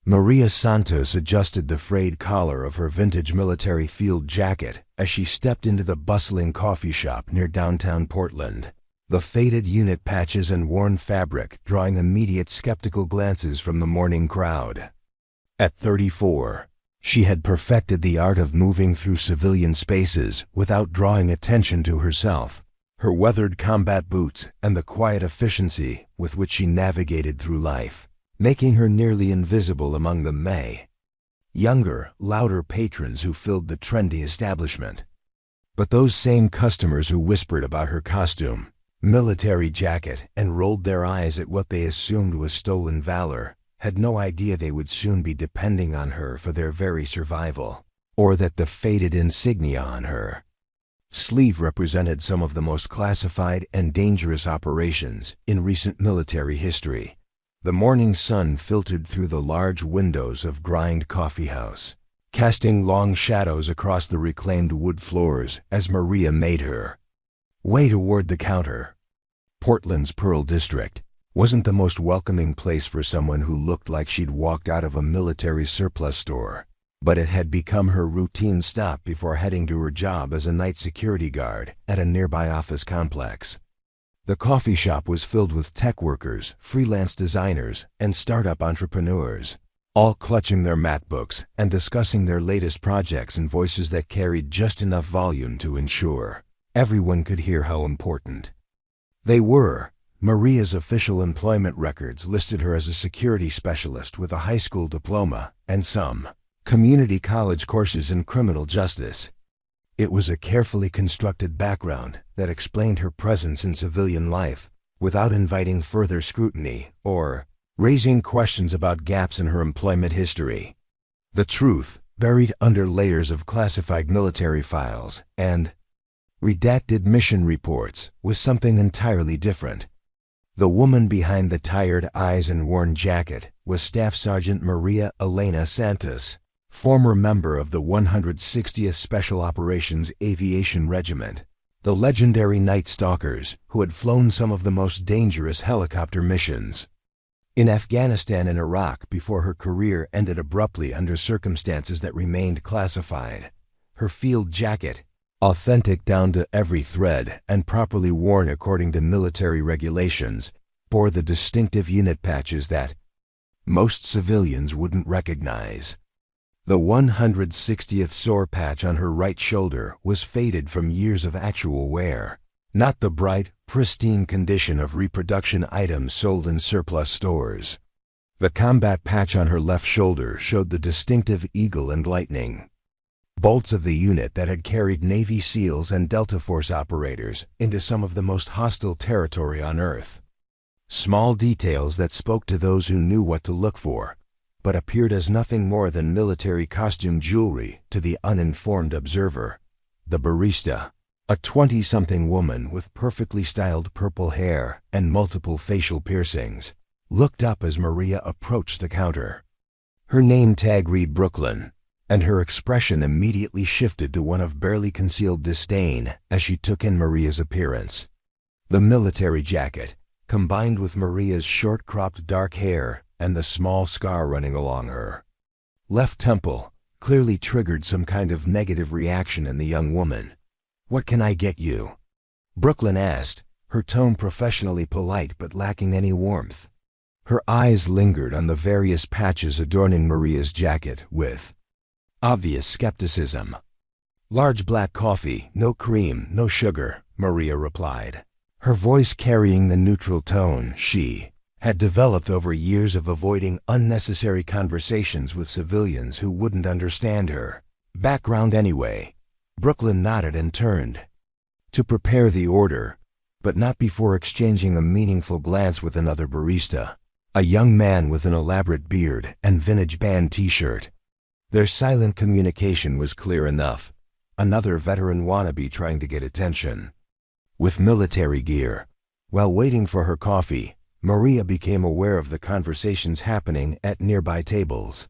Maria Santos adjusted the frayed collar of her vintage military field jacket as she stepped into the bustling coffee shop near downtown Portland, the faded unit patches and worn fabric drawing immediate skeptical glances from the morning crowd. At 34, she had perfected the art of moving through civilian spaces without drawing attention to herself, her weathered combat boots and the quiet efficiency with which she navigated through life, making her nearly invisible among the younger, louder patrons who filled the trendy establishment. But those same customers who whispered about her costume, military jacket, and rolled their eyes at what they assumed was stolen valor had no idea they would soon be depending on her for their very survival, or that the faded insignia on her sleeve represented some of the most classified and dangerous operations in recent military history. The morning sun filtered through the large windows of Grind Coffee House, casting long shadows across the reclaimed wood floors as Maria made her way toward the counter. Portland's Pearl District wasn't the most welcoming place for someone who looked like she'd walked out of a military surplus store, but it had become her routine stop before heading to her job as a night security guard at a nearby office complex. The coffee shop was filled with tech workers, freelance designers, and startup entrepreneurs, all clutching their MacBooks and discussing their latest projects in voices that carried just enough volume to ensure everyone could hear how important they were. Maria's official employment records listed her as a security specialist with a high school diploma and some community college courses in criminal justice. It was a carefully constructed background that explained her presence in civilian life without inviting further scrutiny or raising questions about gaps in her employment history. The truth, buried under layers of classified military files and redacted mission reports, was something entirely different. The woman behind the tired eyes and worn jacket was Staff Sergeant Maria Elena Santos, former member of the 160th Special Operations Aviation Regiment, the legendary Night Stalkers who had flown some of the most dangerous helicopter missions in Afghanistan and Iraq before her career ended abruptly under circumstances that remained classified. Her field jacket, authentic down to every thread and properly worn according to military regulations, bore the distinctive unit patches that most civilians wouldn't recognize. The 160th SOAR patch on her right shoulder was faded from years of actual wear, not the bright, pristine condition of reproduction items sold in surplus stores. The combat patch on her left shoulder showed the distinctive eagle and lightning bolts of the unit that had carried Navy SEALs and Delta Force operators into some of the most hostile territory on Earth. Small details that spoke to those who knew what to look for, but appeared as nothing more than military costume jewelry to the uninformed observer. The barista, a 20-something woman with perfectly styled purple hair and multiple facial piercings, looked up as Maria approached the counter. Her name tag read Brooklyn, and her expression immediately shifted to one of barely concealed disdain as she took in Maria's appearance. The military jacket, combined with Maria's short-cropped dark hair and the small scar running along her left temple, clearly triggered some kind of negative reaction in the young woman. "What can I get you?" Brooklyn asked, her tone professionally polite but lacking any warmth. Her eyes lingered on the various patches adorning Maria's jacket with obvious skepticism. "Large black coffee, no cream, no sugar," Maria replied, her voice carrying the neutral tone she had developed over years of avoiding unnecessary conversations with civilians who wouldn't understand her background anyway. Brooklyn nodded and turned to prepare the order, but not before exchanging a meaningful glance with another barista, a young man with an elaborate beard and vintage band t-shirt. Their silent communication was clear enough, another veteran wannabe trying to get attention. With military gear, while waiting for her coffee, Maria became aware of the conversations happening at nearby tables.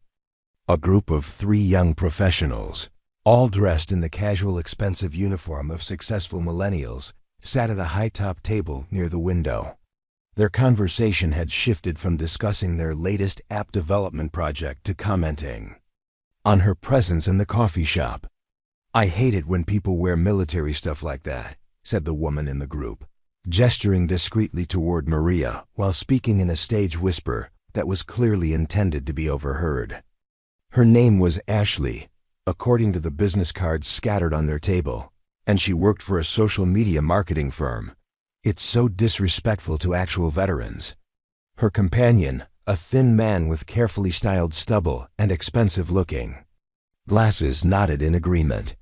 A group of 3 young professionals, all dressed in the casual, expensive uniform of successful millennials, sat at a high-top table near the window. Their conversation had shifted from discussing their latest app development project to commenting on her presence in the coffee shop. "I hate it when people wear military stuff like that," said the woman in the group, gesturing discreetly toward Maria while speaking in a stage whisper that was clearly intended to be overheard. Her name was Ashley, according to the business cards scattered on their table, and she worked for a social media marketing firm. "It's so disrespectful to actual veterans." Her companion, a thin man with carefully styled stubble and expensive-looking glasses, nodded in agreement.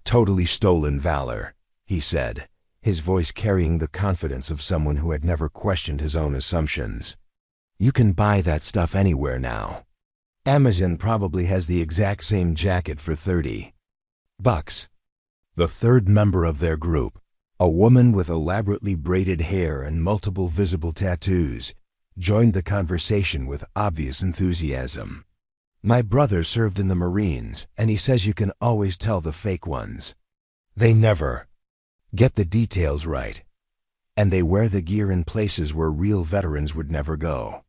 "Totally stolen valor," he said, his voice carrying the confidence of someone who had never questioned his own assumptions. "You can buy that stuff anywhere now. Amazon probably has the exact same jacket for $30. The third member of their group, a woman with elaborately braided hair and multiple visible tattoos, joined the conversation with obvious enthusiasm. "My brother served in the Marines, and he says you can always tell the fake ones. They never get the details right, and they wear the gear in places where real veterans would never go."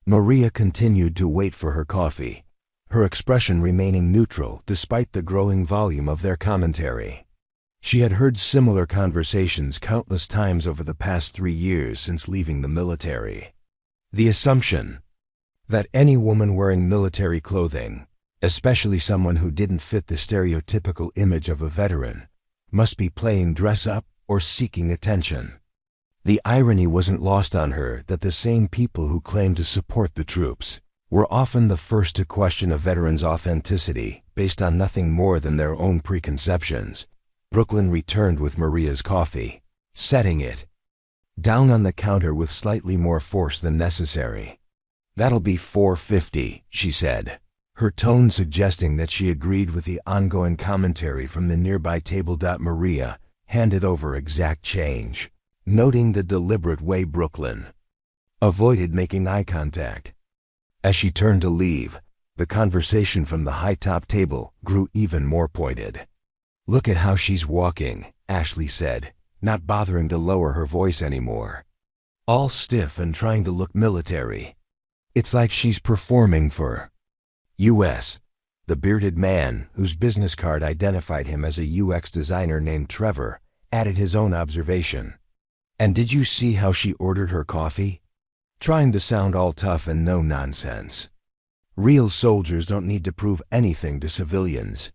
Maria continued to wait for her coffee, her expression remaining neutral despite the growing volume of their commentary. She had heard similar conversations countless times over the past 3 years since leaving the military. The assumption that any woman wearing military clothing, especially someone who didn't fit the stereotypical image of a veteran, must be playing dress-up or seeking attention. The irony wasn't lost on her that the same people who claimed to support the troops were often the first to question a veteran's authenticity based on nothing more than their own preconceptions. Brooklyn returned with Maria's coffee, setting it down on the counter with slightly more force than necessary. "That'll be $4.50, she said, her tone suggesting that she agreed with the ongoing commentary from the nearby table. Maria handed over exact change, noting the deliberate way Brooklyn avoided making eye contact. As she turned to leave, the conversation from the high-top table grew even more pointed. "Look at how she's walking," Ashley said, not bothering to lower her voice anymore. "All stiff and trying to look military. It's like she's performing for U.S." The bearded man, whose business card identified him as a UX designer named Trevor, added his own observation. "And did you see how she ordered her coffee? Trying to sound all tough and no nonsense. Real soldiers don't need to prove anything to civilians."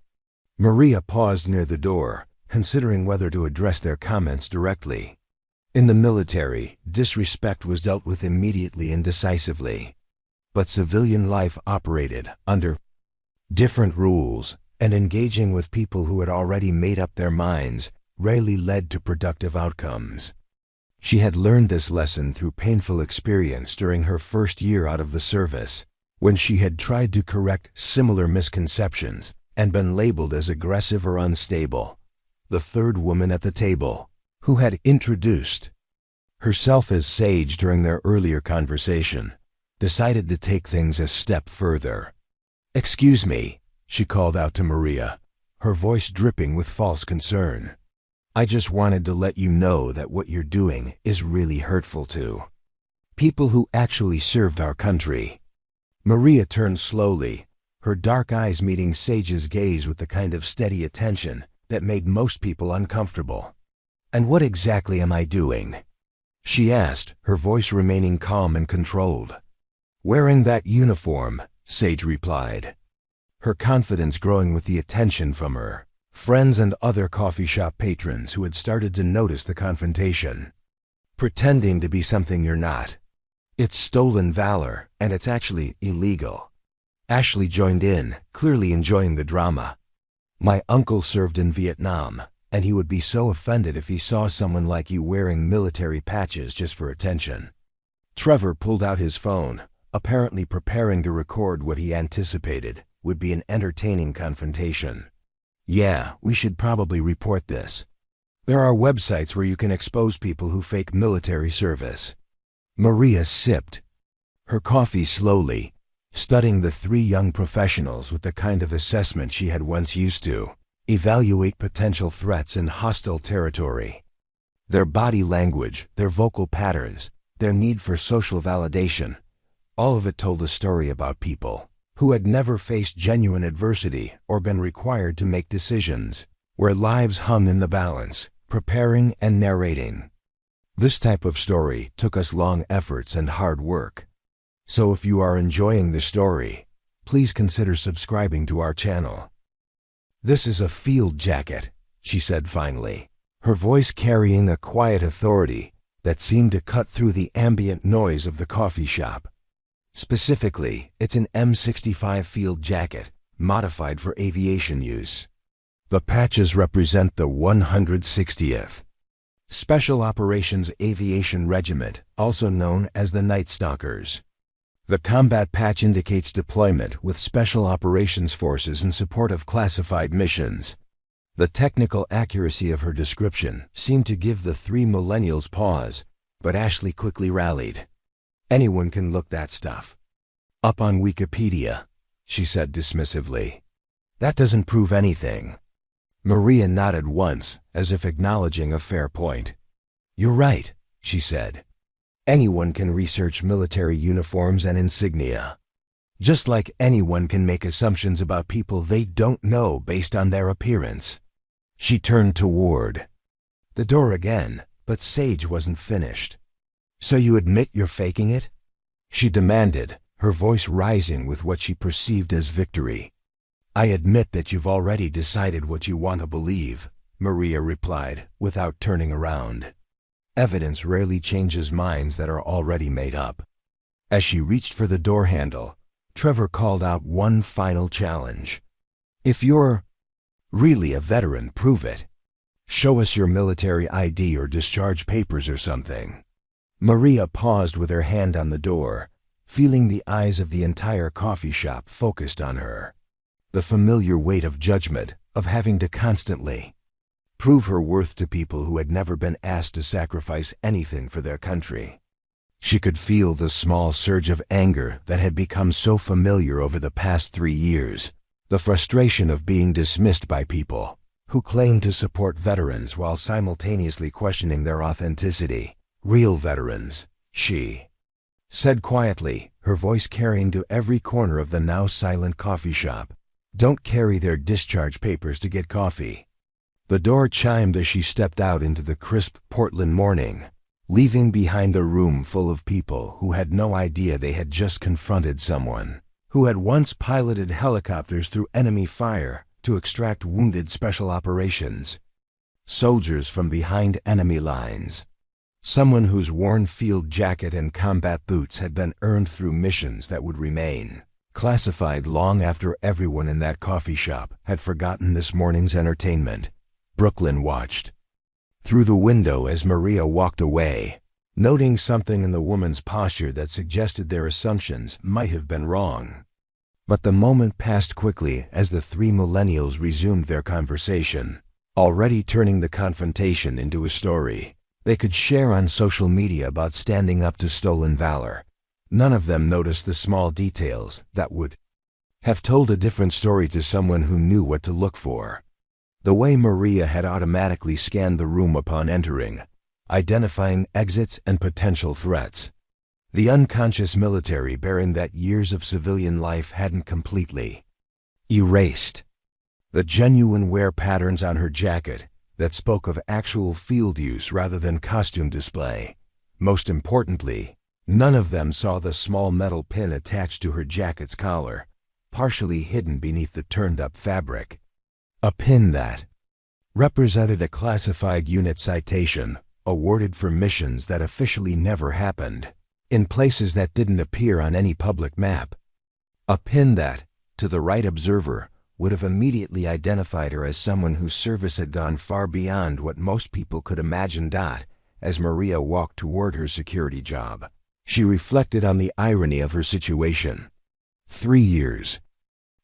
Maria paused near the door, considering whether to address their comments directly. In the military, disrespect was dealt with immediately and decisively. But civilian life operated under different rules, and engaging with people who had already made up their minds rarely led to productive outcomes. She had learned this lesson through painful experience during her first year out of the service, when she had tried to correct similar misconceptions and been labeled as aggressive or unstable. The third woman at the table, who had introduced herself as Sage during their earlier conversation, decided to take things a step further. "Excuse me," she called out to Maria, her voice dripping with false concern. "I just wanted to let you know that what you're doing is really hurtful to people who actually served our country." Maria turned slowly, her dark eyes meeting Sage's gaze with the kind of steady attention that made most people uncomfortable. "And what exactly am I doing?" she asked, her voice remaining calm and controlled. "Wearing that uniform," Sage replied, her confidence growing with the attention from her friends and other coffee shop patrons who had started to notice the confrontation. "Pretending to be something you're not. It's stolen valor, and it's actually illegal." Ashley joined in, clearly enjoying the drama. "My uncle served in Vietnam, and he would be so offended if he saw someone like you wearing military patches just for attention." Trevor pulled out his phone, apparently preparing to record what he anticipated would be an entertaining confrontation. "Yeah, we should probably report this. There are websites where you can expose people who fake military service." Maria sipped her coffee slowly, studying the 3 young professionals with the kind of assessment she had once used to evaluate potential threats in hostile territory. Their body language, their vocal patterns, their need for social validation. All of it told a story about people who had never faced genuine adversity or been required to make decisions, where lives hung in the balance, preparing and narrating. This type of story took us long efforts and hard work. So if you are enjoying the story, please consider subscribing to our channel. "This is a field jacket," she said finally, her voice carrying a quiet authority that seemed to cut through the ambient noise of the coffee shop. "Specifically, it's an M65 field jacket, modified for aviation use. The patches represent the 160th Special Operations Aviation Regiment, also known as the Night Stalkers. The combat patch indicates deployment with Special Operations Forces in support of classified missions." The technical accuracy of her description seemed to give the three millennials pause, but Ashley quickly rallied. "Anyone can look that stuff up on Wikipedia," she said dismissively. "That doesn't prove anything." Maria nodded once, as if acknowledging a fair point. "You're right," she said. "Anyone can research military uniforms and insignia. Just like anyone can make assumptions about people they don't know based on their appearance." She turned toward the door again, but Sage wasn't finished. "So you admit you're faking it?" she demanded, her voice rising with what she perceived as victory. "I admit that you've already decided what you want to believe," Maria replied, without turning around. Evidence rarely changes minds that are already made up. As she reached for the door handle, Trevor called out one final challenge. "If you're really a veteran, prove it. Show us your military ID or discharge papers or something." Maria paused with her hand on the door, feeling the eyes of the entire coffee shop focused on her. The familiar weight of judgment, of having to constantly prove her worth to people who had never been asked to sacrifice anything for their country. She could feel the small surge of anger that had become so familiar over the past 3 years, the frustration of being dismissed by people who claimed to support veterans while simultaneously questioning their authenticity. "Real veterans," she said quietly, her voice carrying to every corner of the now silent coffee shop, "don't carry their discharge papers to get coffee." The door chimed as she stepped out into the crisp Portland morning, leaving behind a room full of people who had no idea they had just confronted someone who had once piloted helicopters through enemy fire to extract wounded special operations soldiers from behind enemy lines. Someone whose worn field jacket and combat boots had been earned through missions that would remain classified long after everyone in that coffee shop had forgotten this morning's entertainment. Brooklyn watched through the window as Maria walked away, noting something in the woman's posture that suggested their assumptions might have been wrong. But the moment passed quickly as the three millennials resumed their conversation, already turning the confrontation into a story they could share on social media about standing up to stolen valor. None of them noticed the small details that would have told a different story to someone who knew what to look for. The way Maria had automatically scanned the room upon entering, identifying exits and potential threats. The unconscious military bearing that years of civilian life hadn't completely erased. The genuine wear patterns on her jacket that spoke of actual field use rather than costume display. Most importantly, none of them saw the small metal pin attached to her jacket's collar, partially hidden beneath the turned-up fabric. A pin that represented a classified unit citation, awarded for missions that officially never happened, in places that didn't appear on any public map. A pin that, to the right observer, would have immediately identified her as someone whose service had gone far beyond what most people could imagine. As Maria walked toward her security job, she reflected on the irony of her situation. 3 years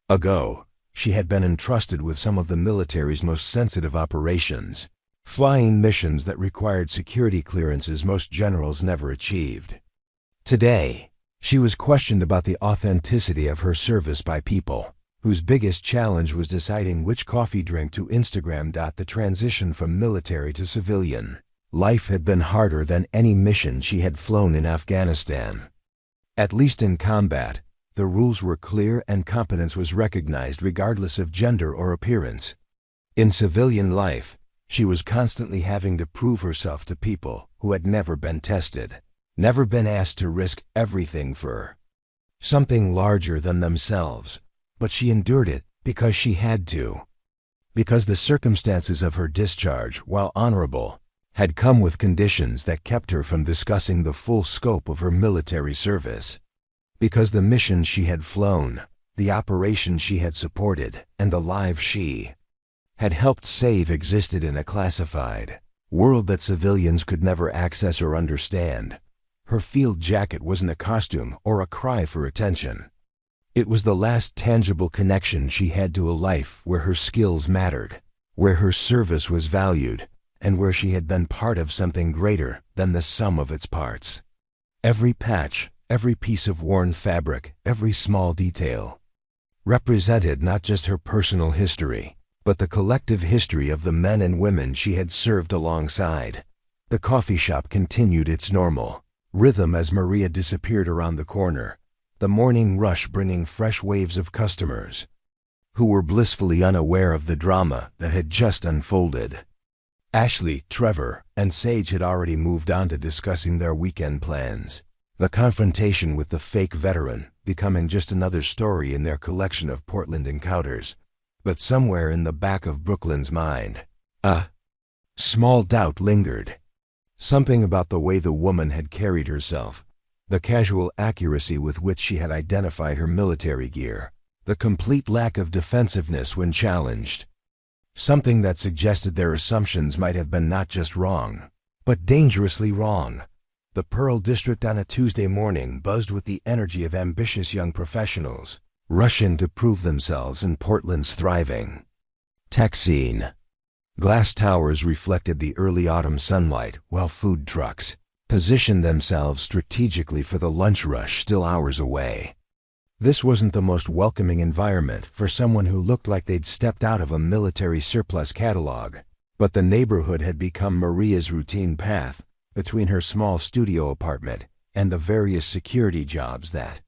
ago, she had been entrusted with some of the military's most sensitive operations, flying missions that required security clearances most generals never achieved. Today, she was questioned about the authenticity of her service by people whose biggest challenge was deciding which coffee drink to Instagram. The transition from military to civilian Life had been harder than any mission she had flown in Afghanistan. At least in combat, the rules were clear and competence was recognized regardless of gender or appearance. In civilian life, she was constantly having to prove herself to people who had never been tested, never been asked to risk everything for something larger than themselves, but she endured it because she had to. Because the circumstances of her discharge, while honorable, had come with conditions that kept her from discussing the full scope of her military service. Because the mission she had flown, the operations she had supported, and the lives she had helped save existed in a classified world that civilians could never access or understand. Her field jacket wasn't a costume or a cry for attention. It was the last tangible connection she had to a life where her skills mattered, where her service was valued, and where she had been part of something greater than the sum of its parts. Every patch, every piece of worn fabric, every small detail represented not just her personal history, but the collective history of the men and women she had served alongside. The coffee shop continued its normal rhythm as Maria disappeared around the corner, the morning rush bringing fresh waves of customers who were blissfully unaware of the drama that had just unfolded. Ashley, Trevor, and Sage had already moved on to discussing their weekend plans, the confrontation with the fake veteran becoming just another story in their collection of Portland encounters. But somewhere in the back of Brooklyn's mind, a small doubt lingered. Something about the way the woman had carried herself, the casual accuracy with which she had identified her military gear, the complete lack of defensiveness when challenged. Something that suggested their assumptions might have been not just wrong, but dangerously wrong. The Pearl District on a Tuesday morning buzzed with the energy of ambitious young professionals, rushing to prove themselves in Portland's thriving tech scene. Glass towers reflected the early autumn sunlight, while food trucks positioned themselves strategically for the lunch rush still hours away. This wasn't the most welcoming environment for someone who looked like they'd stepped out of a military surplus catalog, but the neighborhood had become Maria's routine path between her small studio apartment and the various security jobs that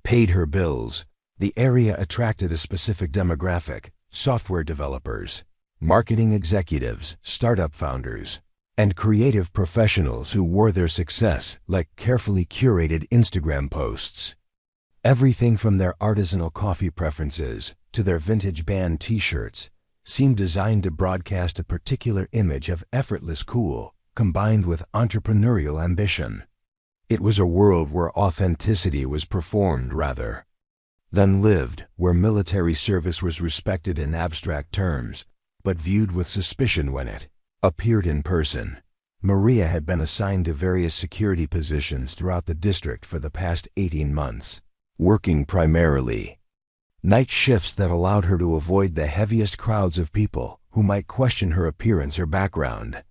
paid her bills. The area attracted a specific demographic: software developers, marketing executives, startup founders, and creative professionals who wore their success like carefully curated Instagram posts. Everything from their artisanal coffee preferences to their vintage band t-shirts seemed designed to broadcast a particular image of effortless cool combined with entrepreneurial ambition. It was a world where authenticity was performed rather than lived, where military service was respected in abstract terms, but viewed with suspicion when it appeared in person. Maria had been assigned to various security positions throughout the district for the past 18 months, working primarily night shifts that allowed her to avoid the heaviest crowds of people who might question her appearance or background.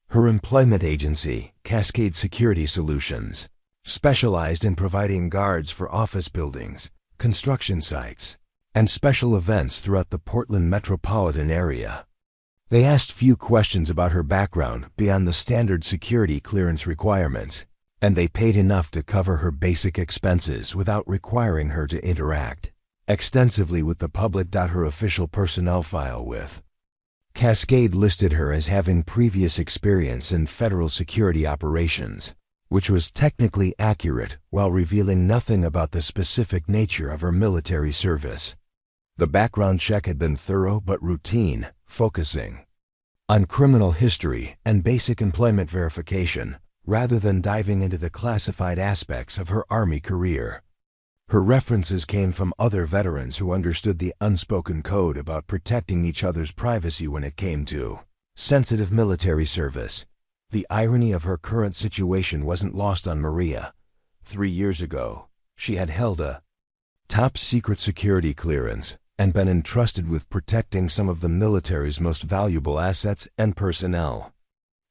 Her employment agency, Cascade Security Solutions, specialized in providing guards for office buildings, construction sites, and special events throughout the Portland metropolitan area. They asked few questions about her background beyond the standard security clearance requirements, and they paid enough to cover her basic expenses without requiring her to interact extensively with the public. Her official personnel file with Cascade listed her as having previous experience in federal security operations, which was technically accurate while revealing nothing about the specific nature of her military service. The background check had been thorough but routine, focusing on criminal history and basic employment verification, rather than diving into the classified aspects of her Army career. Her references came from other veterans who understood the unspoken code about protecting each other's privacy when it came to sensitive military service. The irony of her current situation wasn't lost on Maria. 3 years ago, she had held a top-secret security clearance and been entrusted with protecting some of the military's most valuable assets and personnel.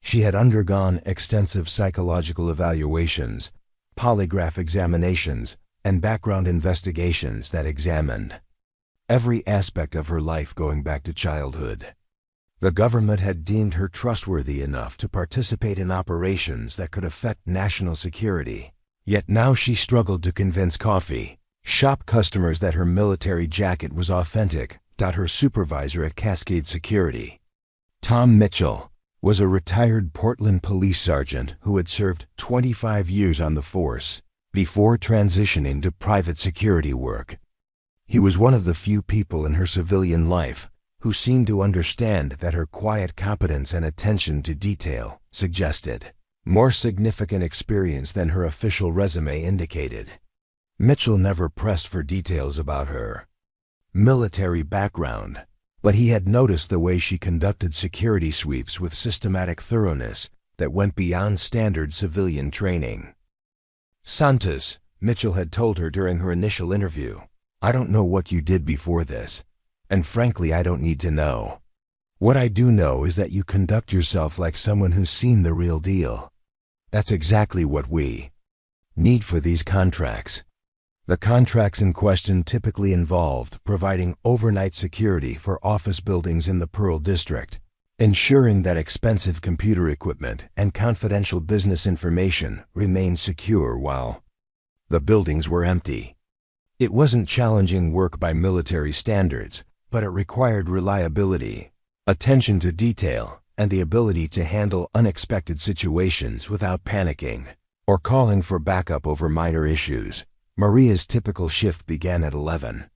She had undergone extensive psychological evaluations, polygraph examinations, and background investigations that examined every aspect of her life going back to childhood. The government had deemed her trustworthy enough to participate in operations that could affect national security. Yet now she struggled to convince coffee shop customers that her military jacket was authentic. Her supervisor at Cascade Security, Tom Mitchell, was a retired Portland police sergeant who had served 25 years on the force before transitioning to private security work. He was one of the few people in her civilian life who seemed to understand that her quiet competence and attention to detail suggested more significant experience than her official resume indicated. Mitchell never pressed for details about her military background, but he had noticed the way she conducted security sweeps with systematic thoroughness that went beyond standard civilian training. Santos, Mitchell had told her during her initial interview, "I don't know what you did before this, and frankly I don't need to know. What I do know is that you conduct yourself like someone who's seen the real deal. That's exactly what we need for these contracts." The contracts in question typically involved providing overnight security for office buildings in the Pearl District, ensuring that expensive computer equipment and confidential business information remained secure while the buildings were empty. It wasn't challenging work by military standards, but it required reliability, attention to detail, and the ability to handle unexpected situations without panicking or calling for backup over minor issues. Maria's typical shift began at 11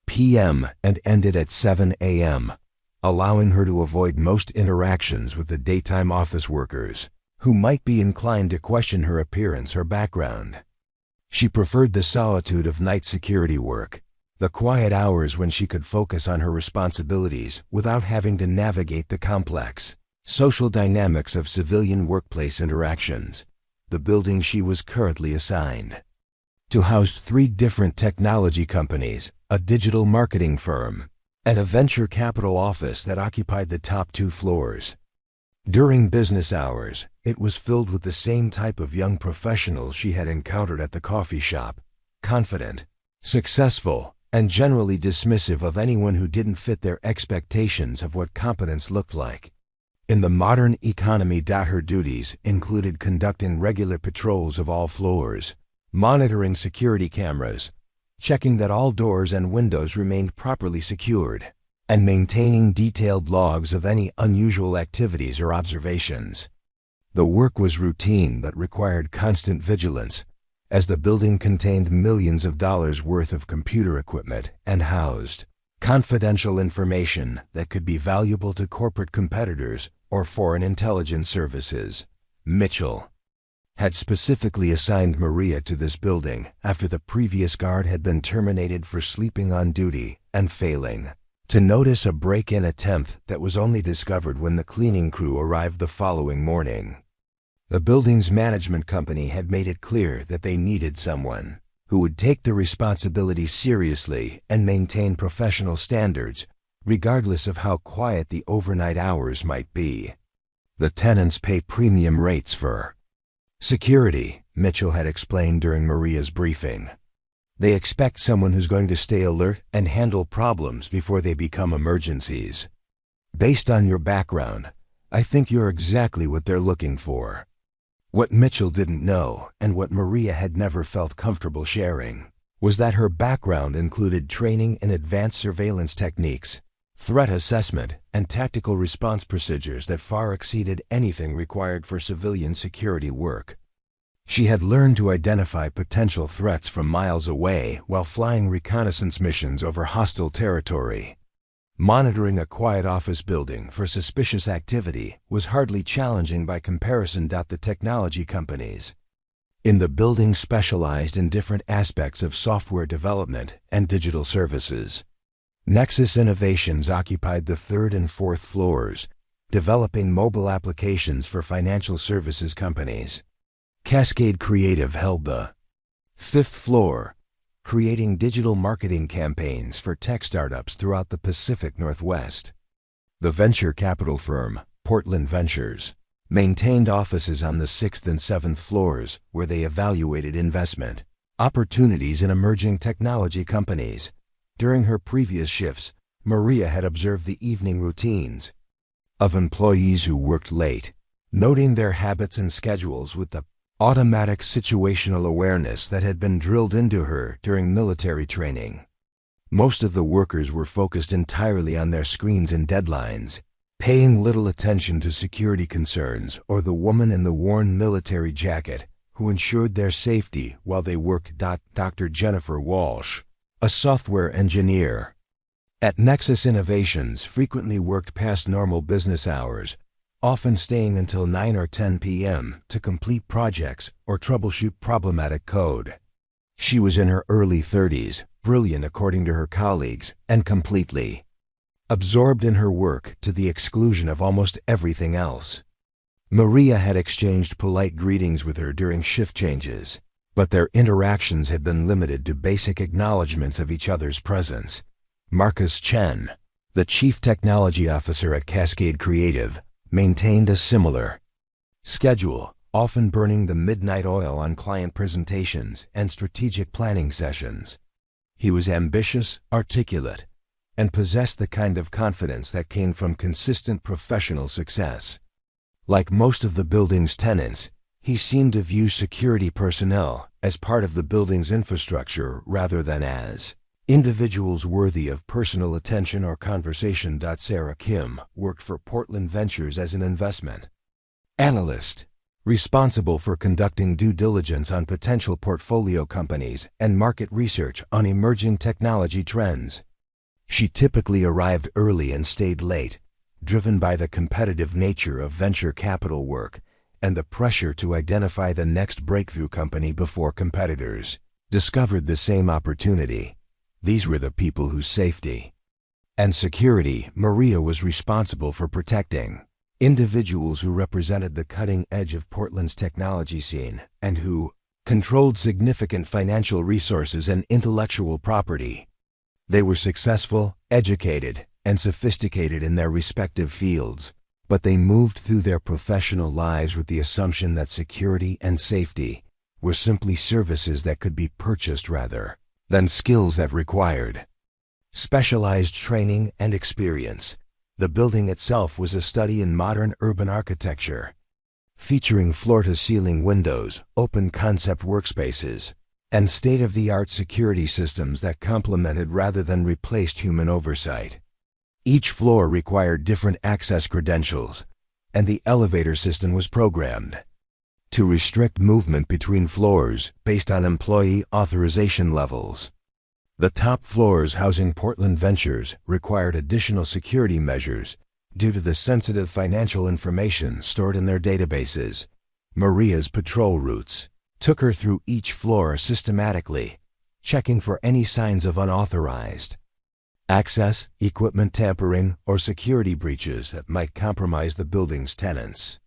p.m. and ended at 7 a.m., allowing her to avoid most interactions with the daytime office workers, who might be inclined to question her appearance or background. She preferred the solitude of night security work, the quiet hours when she could focus on her responsibilities without having to navigate the complex social dynamics of civilian workplace interactions. The building she was currently assigned to house 3 different technology companies, a digital marketing firm, and a venture capital office that occupied the top 2 floors. During business hours, it was filled with the same type of young professionals she had encountered at the coffee shop, confident, successful, and generally dismissive of anyone who didn't fit their expectations of what competence looked like. In the modern economy, her duties included conducting regular patrols of all floors, monitoring security cameras, checking that all doors and windows remained properly secured, and maintaining detailed logs of any unusual activities or observations. The work was routine but required constant vigilance, as the building contained millions of dollars worth of computer equipment and housed confidential information that could be valuable to corporate competitors or foreign intelligence services. Mitchell had specifically assigned Maria to this building after the previous guard had been terminated for sleeping on duty and failing to notice a break-in attempt that was only discovered when the cleaning crew arrived the following morning. The building's management company had made it clear that they needed someone who would take the responsibility seriously and maintain professional standards, regardless of how quiet the overnight hours might be. The tenants pay premium rates for security, Mitchell had explained during Maria's briefing. They expect someone who's going to stay alert and handle problems before they become emergencies. Based on your background, I think you're exactly what they're looking for. What Mitchell didn't know, and what Maria had never felt comfortable sharing, was that her background included training in advanced surveillance techniques, threat assessment, and tactical response procedures that far exceeded anything required for civilian security work. She had learned to identify potential threats from miles away while flying reconnaissance missions over hostile territory. Monitoring a quiet office building for suspicious activity was hardly challenging by comparison. The technology companies in the building specialized in different aspects of software development and digital services. Nexus Innovations occupied the 3rd and 4th floors, developing mobile applications for financial services companies. Cascade Creative held the 5th floor, creating digital marketing campaigns for tech startups throughout the Pacific Northwest. The venture capital firm, Portland Ventures, maintained offices on the 6th and 7th floors where they evaluated investment opportunities in emerging technology companies. During her previous shifts, Maria had observed the evening routines. of employees who worked late, noting their habits and schedules with the automatic situational awareness that had been drilled into her during military training. Most of the workers were focused entirely on their screens and deadlines, paying little attention to security concerns or the woman in the worn military jacket who ensured their safety while they worked. Dr. Jennifer Walsh, a software engineer at Nexus Innovations, frequently worked past normal business hours, often staying until 9 or 10 p.m. to complete projects or troubleshoot problematic code. She was in her early 30s, brilliant according to her colleagues, and completely absorbed in her work to the exclusion of almost everything else. Maria had exchanged polite greetings with her during shift changes, but their interactions had been limited to basic acknowledgments of each other's presence. Marcus Chen, the chief technology officer at Cascade Creative, maintained a similar schedule, often burning the midnight oil on client presentations and strategic planning sessions. He was ambitious, articulate, and possessed the kind of confidence that came from consistent professional success. Like most of the building's tenants, he seemed to view security personnel as part of the building's infrastructure rather than as individuals worthy of personal attention or conversation. Sarah Kim worked for Portland Ventures as an investment analyst, responsible for conducting due diligence on potential portfolio companies and market research on emerging technology trends. She typically arrived early and stayed late, driven by the competitive nature of venture capital work and the pressure to identify the next breakthrough company before competitors discovered the same opportunity. These were the people whose safety and security Maria was responsible for protecting. Individuals who represented the cutting edge of Portland's technology scene and who controlled significant financial resources and intellectual property. They were successful, educated, and sophisticated in their respective fields, but they moved through their professional lives with the assumption that security and safety were simply services that could be purchased rather than skills that required specialized training and experience. The building itself was a study in modern urban architecture, featuring floor-to-ceiling windows, open-concept workspaces, and state-of-the-art security systems that complemented rather than replaced human oversight. Each floor required different access credentials, and the elevator system was programmed to restrict movement between floors based on employee authorization levels. The top floors housing Portland Ventures required additional security measures due to the sensitive financial information stored in their databases. Maria's patrol routes took her through each floor systematically, checking for any signs of unauthorized access, equipment tampering, or security breaches that might compromise the building's tenants.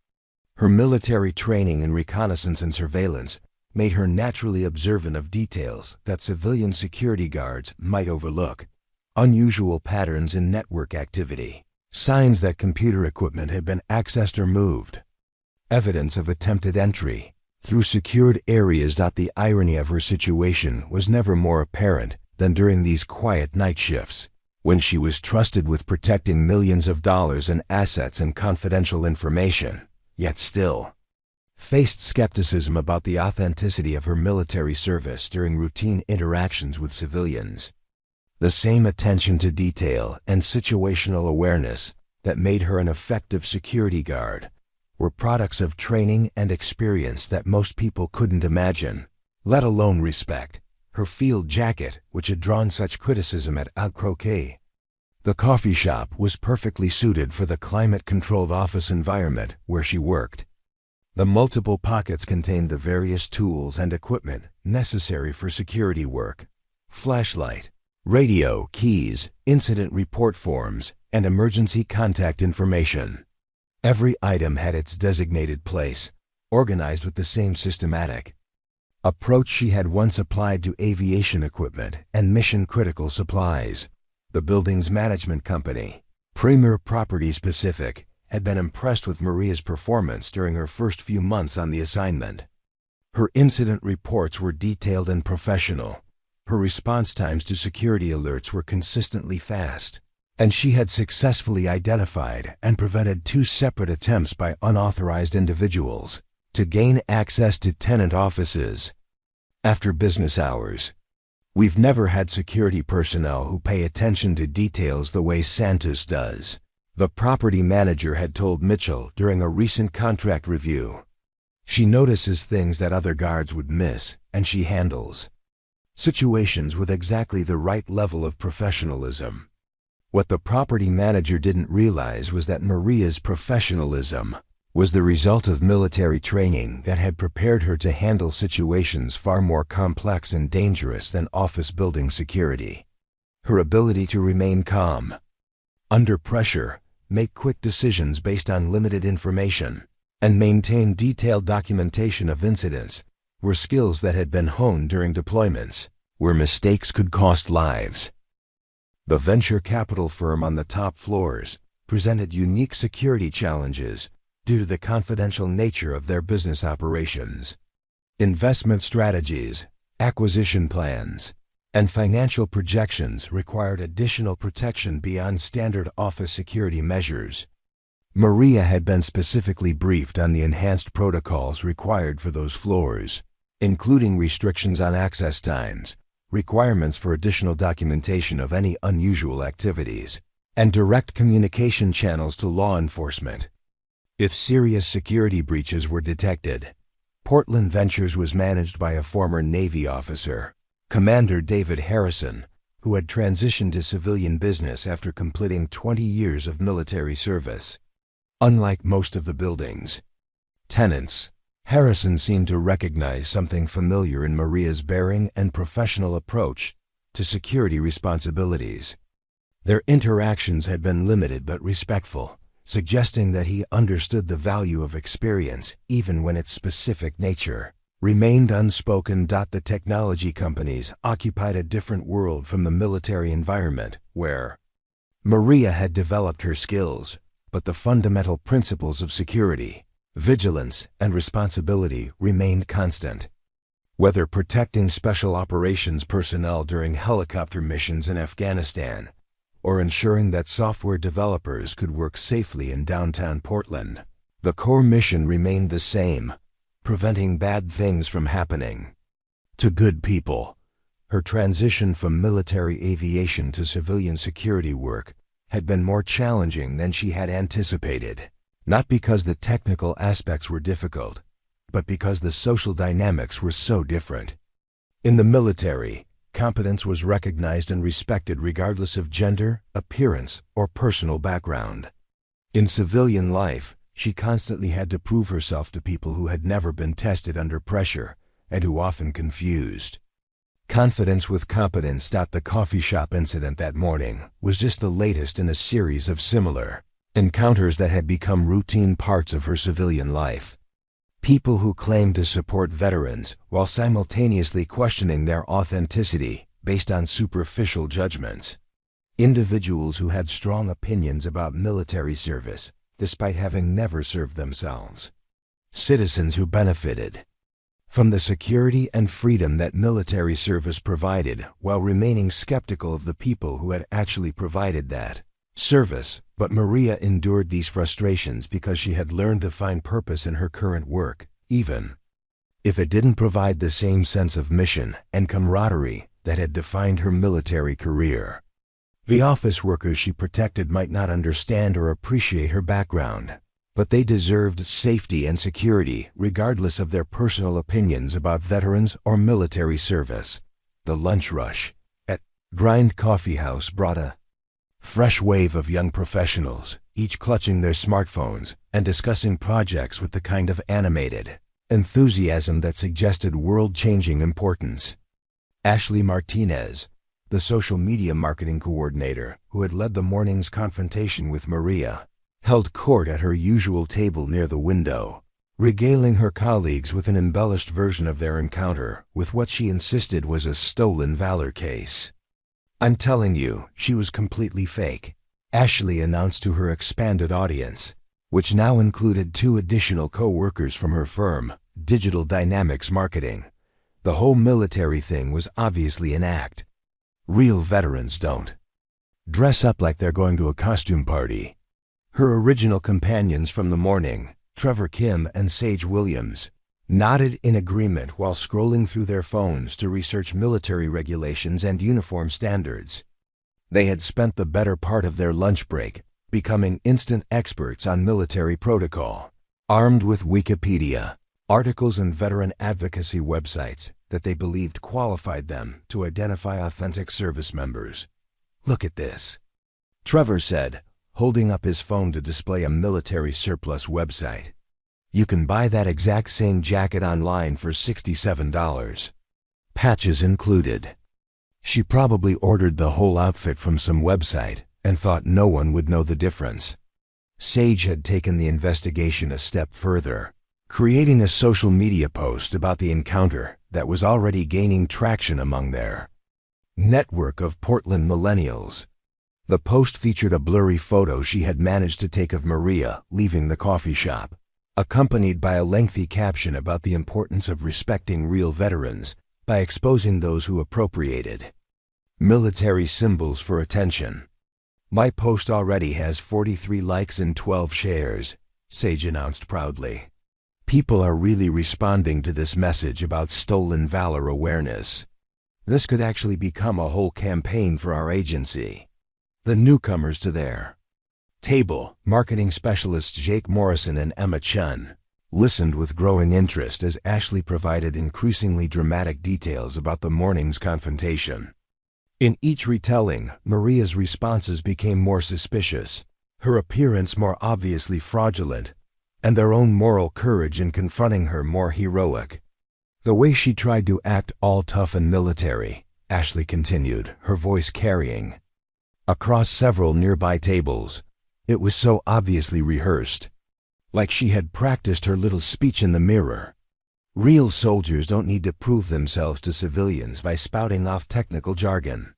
Her military training in reconnaissance and surveillance made her naturally observant of details that civilian security guards might overlook: unusual patterns in network activity, signs that computer equipment had been accessed or moved, evidence of attempted entry through secured areas. The irony of her situation was never more apparent than during these quiet night shifts, when she was trusted with protecting millions of dollars in assets and confidential information, yet still faced skepticism about the authenticity of her military service during routine interactions with civilians. The same attention to detail and situational awareness that made her an effective security guard were products of training and experience that most people couldn't imagine, let alone respect. Her field jacket, which had drawn such criticism at Croquet, the coffee shop, was perfectly suited for the climate-controlled office environment where she worked. The multiple pockets contained the various tools and equipment necessary for security work: flashlight, radio, keys, incident report forms, and emergency contact information. Every item had its designated place, organized with the same systematic approach she had once applied to aviation equipment and mission-critical supplies. The building's management company, Premier Properties Pacific, had been impressed with Maria's performance during her first few months on the assignment. Her incident reports were detailed and professional. Her response times to security alerts were consistently fast, and she had successfully identified and prevented 2 separate attempts by unauthorized individuals to gain access to tenant offices after business hours. We've never had security personnel who pay attention to details the way Santos does, the property manager had told Mitchell during a recent contract review. She notices things that other guards would miss, and she handles situations with exactly the right level of professionalism. What the property manager didn't realize was that Maria's professionalism was the result of military training that had prepared her to handle situations far more complex and dangerous than office building security. Her ability to remain calm under pressure, make quick decisions based on limited information, and maintain detailed documentation of incidents were skills that had been honed during deployments, where mistakes could cost lives. The venture capital firm on the top floors presented unique security challenges due to the confidential nature of their business operations. Investment strategies, acquisition plans, and financial projections required additional protection beyond standard office security measures. Maria had been specifically briefed on the enhanced protocols required for those floors, including restrictions on access times, requirements for additional documentation of any unusual activities, and direct communication channels to law enforcement. If serious security breaches were detected, Portland Ventures was managed by a former Navy officer, Commander David Harrison, who had transitioned to civilian business after completing 20 years of military service. Unlike most of the building's tenants, Harrison seemed to recognize something familiar in Maria's bearing and professional approach to security responsibilities. Their interactions had been limited but respectful, suggesting that he understood the value of experience even when its specific nature remained unspoken. The technology companies occupied a different world from the military environment where Maria had developed her skills, but the fundamental principles of security, vigilance, and responsibility remained constant. Whether protecting special operations personnel during helicopter missions in Afghanistan, or ensuring that software developers could work safely in downtown Portland, the core mission remained the same: preventing bad things from happening to good people. Her transition from military aviation to civilian security work had been more challenging than she had anticipated, not because the technical aspects were difficult, but because the social dynamics were so different. In the military, competence was recognized and respected regardless of gender, appearance, or personal background. In civilian life, she constantly had to prove herself to people who had never been tested under pressure and who often confused confidence with competence. The coffee shop incident that morning was just the latest in a series of similar encounters that had become routine parts of her civilian life. People who claimed to support veterans while simultaneously questioning their authenticity based on superficial judgments. Individuals who had strong opinions about military service despite having never served themselves. Citizens who benefited from the security and freedom that military service provided while remaining skeptical of the people who had actually provided that service. But Maria endured these frustrations because she had learned to find purpose in her current work, even if it didn't provide the same sense of mission and camaraderie that had defined her military career. The office workers she protected might not understand or appreciate her background, but they deserved safety and security regardless of their personal opinions about veterans or military service. The lunch rush at Grind Coffee House brought a fresh wave of young professionals, each clutching their smartphones and discussing projects with the kind of animated enthusiasm that suggested world-changing importance. Ashley Martinez, the social media marketing coordinator who had led the morning's confrontation with Maria, held court at her usual table near the window, regaling her colleagues with an embellished version of their encounter with what she insisted was a stolen valor case. "I'm telling you, she was completely fake," Ashley announced to her expanded audience, which now included 2 additional co-workers from her firm, Digital Dynamics Marketing. The whole military thing was obviously an act. Real veterans don't dress up like they're going to a costume party. Her original companions from the morning, Trevor Kim and Sage Williams, nodded in agreement while scrolling through their phones to research military regulations and uniform standards. They had spent the better part of their lunch break becoming instant experts on military protocol, armed with Wikipedia, articles and veteran advocacy websites that they believed qualified them to identify authentic service members. "Look at this," Trevor said, holding up his phone to display a military surplus website. "You can buy that exact same jacket online for $67. Patches included." She probably ordered the whole outfit from some website and thought no one would know the difference. Sage had taken the investigation a step further, creating a social media post about the encounter that was already gaining traction among their network of Portland millennials. The post featured a blurry photo she had managed to take of Maria leaving the coffee shop, accompanied by a lengthy caption about the importance of respecting real veterans by exposing those who appropriated military symbols for attention. "My post already has 43 likes and 12 shares," Sage announced proudly. "People are really responding to this message about stolen valor awareness. This could actually become a whole campaign for our agency." The newcomers to their table, marketing specialists Jake Morrison and Emma Chun, listened with growing interest as Ashley provided increasingly dramatic details about the morning's confrontation. In each retelling, Maria's responses became more suspicious, her appearance more obviously fraudulent, and their own moral courage in confronting her more heroic. "The way she tried to act all tough and military," Ashley continued, her voice carrying across several nearby tables. "It was so obviously rehearsed, like she had practiced her little speech in the mirror. Real soldiers don't need to prove themselves to civilians by spouting off technical jargon."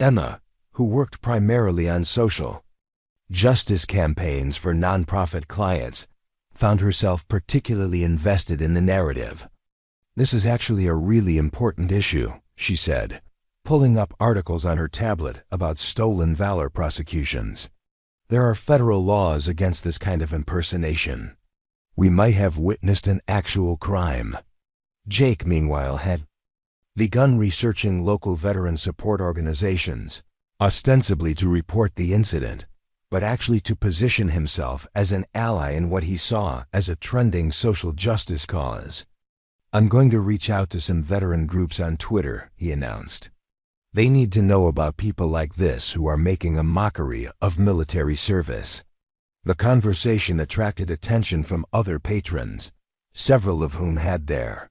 Emma, who worked primarily on social justice campaigns for nonprofit clients, found herself particularly invested in the narrative. "This is actually a really important issue," she said, pulling up articles on her tablet about stolen valor prosecutions. "There are federal laws against this kind of impersonation. We might have witnessed an actual crime." Jake, meanwhile, had begun researching local veteran support organizations, ostensibly to report the incident, but actually to position himself as an ally in what he saw as a trending social justice cause. "I'm going to reach out to some veteran groups on Twitter," he announced. "They need to know about people like this who are making a mockery of military service." The conversation attracted attention from other patrons, several of whom had their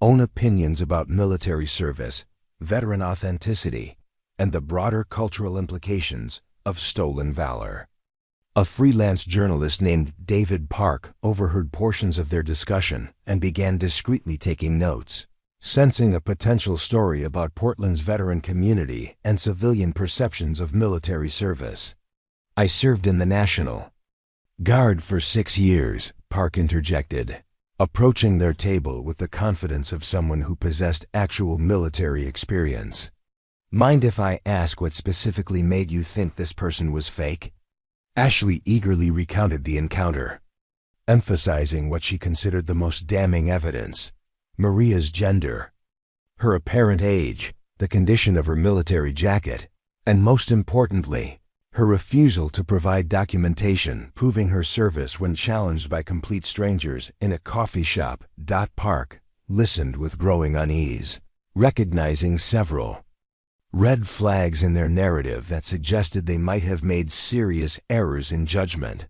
own opinions about military service, veteran authenticity, and the broader cultural implications of stolen valor. A freelance journalist named David Park overheard portions of their discussion and began discreetly taking notes, sensing a potential story about Portland's veteran community and civilian perceptions of military service. "I served in the National Guard for 6 years, Park interjected, approaching their table with the confidence of someone who possessed actual military experience. "Mind if I ask what specifically made you think this person was fake?" Ashley eagerly recounted the encounter, emphasizing what she considered the most damning evidence: Maria's gender, her apparent age, the condition of her military jacket, and most importantly, her refusal to provide documentation proving her service when challenged by complete strangers in a coffee shop. Park listened with growing unease, recognizing several red flags in their narrative that suggested they might have made serious errors in judgment.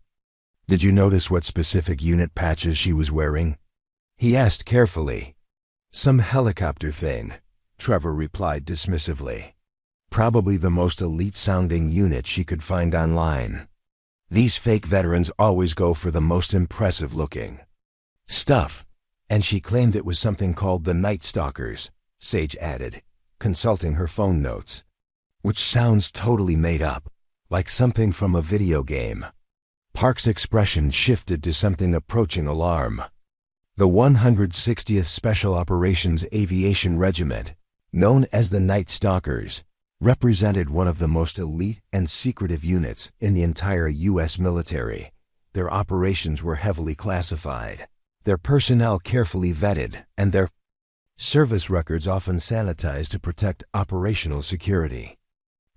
"Did you notice what specific unit patches she was wearing?" he asked carefully. "Some helicopter thing," Trevor replied dismissively. "Probably the most elite-sounding unit she could find online. These fake veterans always go for the most impressive-looking stuff." "And she claimed it was something called the Night Stalkers," Sage added, consulting her phone notes. "Which sounds totally made up, like something from a video game." Park's expression shifted to something approaching alarm. The 160th Special Operations Aviation Regiment, known as the Night Stalkers, represented one of the most elite and secretive units in the entire U.S. military. Their operations were heavily classified, their personnel carefully vetted, and their service records often sanitized to protect operational security.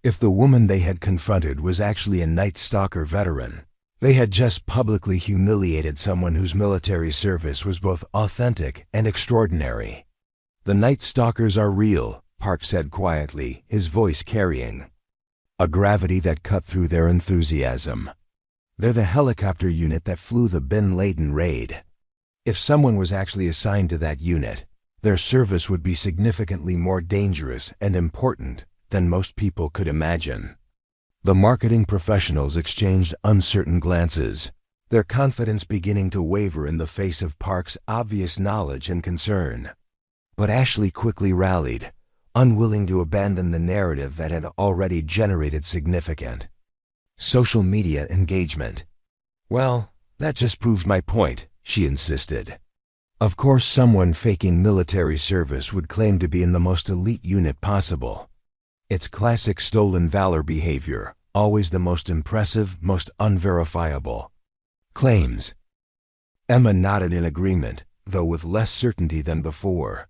If the woman they had confronted was actually a Night Stalker veteran, they had just publicly humiliated someone whose military service was both authentic and extraordinary. "The Night Stalkers are real," Park said quietly, his voice carrying a gravity that cut through their enthusiasm. "They're the helicopter unit that flew the Bin Laden raid. If someone was actually assigned to that unit, their service would be significantly more dangerous and important than most people could imagine." The marketing professionals exchanged uncertain glances, their confidence beginning to waver in the face of Park's obvious knowledge and concern. But Ashley quickly rallied, unwilling to abandon the narrative that had already generated significant social media engagement. "Well, that just proves my point," she insisted. "Of course someone faking military service would claim to be in the most elite unit possible. It's classic stolen valor behavior, always the most impressive, most unverifiable claims." Emma nodded in agreement, though with less certainty than before.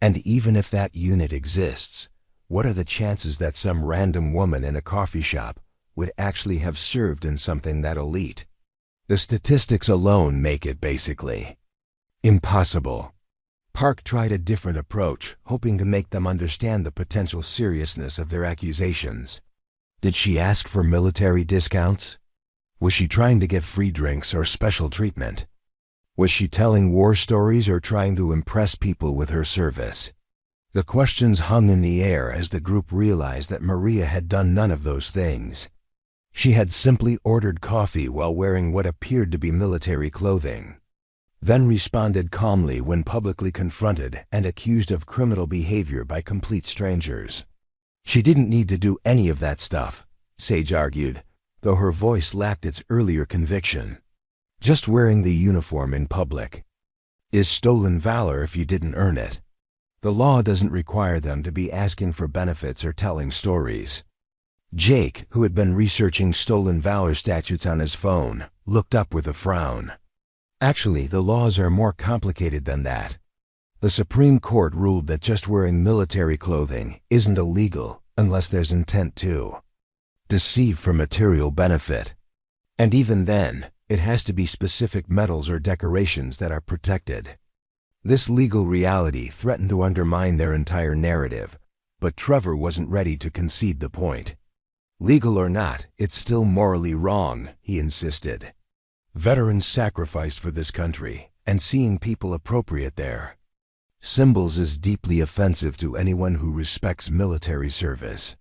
"And even if that unit exists, what are the chances that some random woman in a coffee shop would actually have served in something that elite? The statistics alone make it basically impossible." Park tried a different approach, hoping to make them understand the potential seriousness of their accusations. Did she ask for military discounts? Was she trying to get free drinks or special treatment? Was she telling war stories or trying to impress people with her service? The questions hung in the air as the group realized that Maria had done none of those things. She had simply ordered coffee while wearing what appeared to be military clothing, then responded calmly when publicly confronted and accused of criminal behavior by complete strangers. She didn't need to do any of that stuff, Sage argued, though her voice lacked its earlier conviction. Just wearing the uniform in public is stolen valor if you didn't earn it. The law doesn't require them to be asking for benefits or telling stories. Jake, who had been researching stolen valor statutes on his phone, looked up with a frown. "Actually, the laws are more complicated than that. The Supreme Court ruled that just wearing military clothing isn't illegal unless there's intent to deceive for material benefit. And even then, it has to be specific medals or decorations that are protected." This legal reality threatened to undermine their entire narrative, but Trevor wasn't ready to concede the point. "Legal or not, it's still morally wrong," he insisted. "Veterans sacrificed for this country, and seeing people appropriate their symbols is deeply offensive to anyone who respects military service."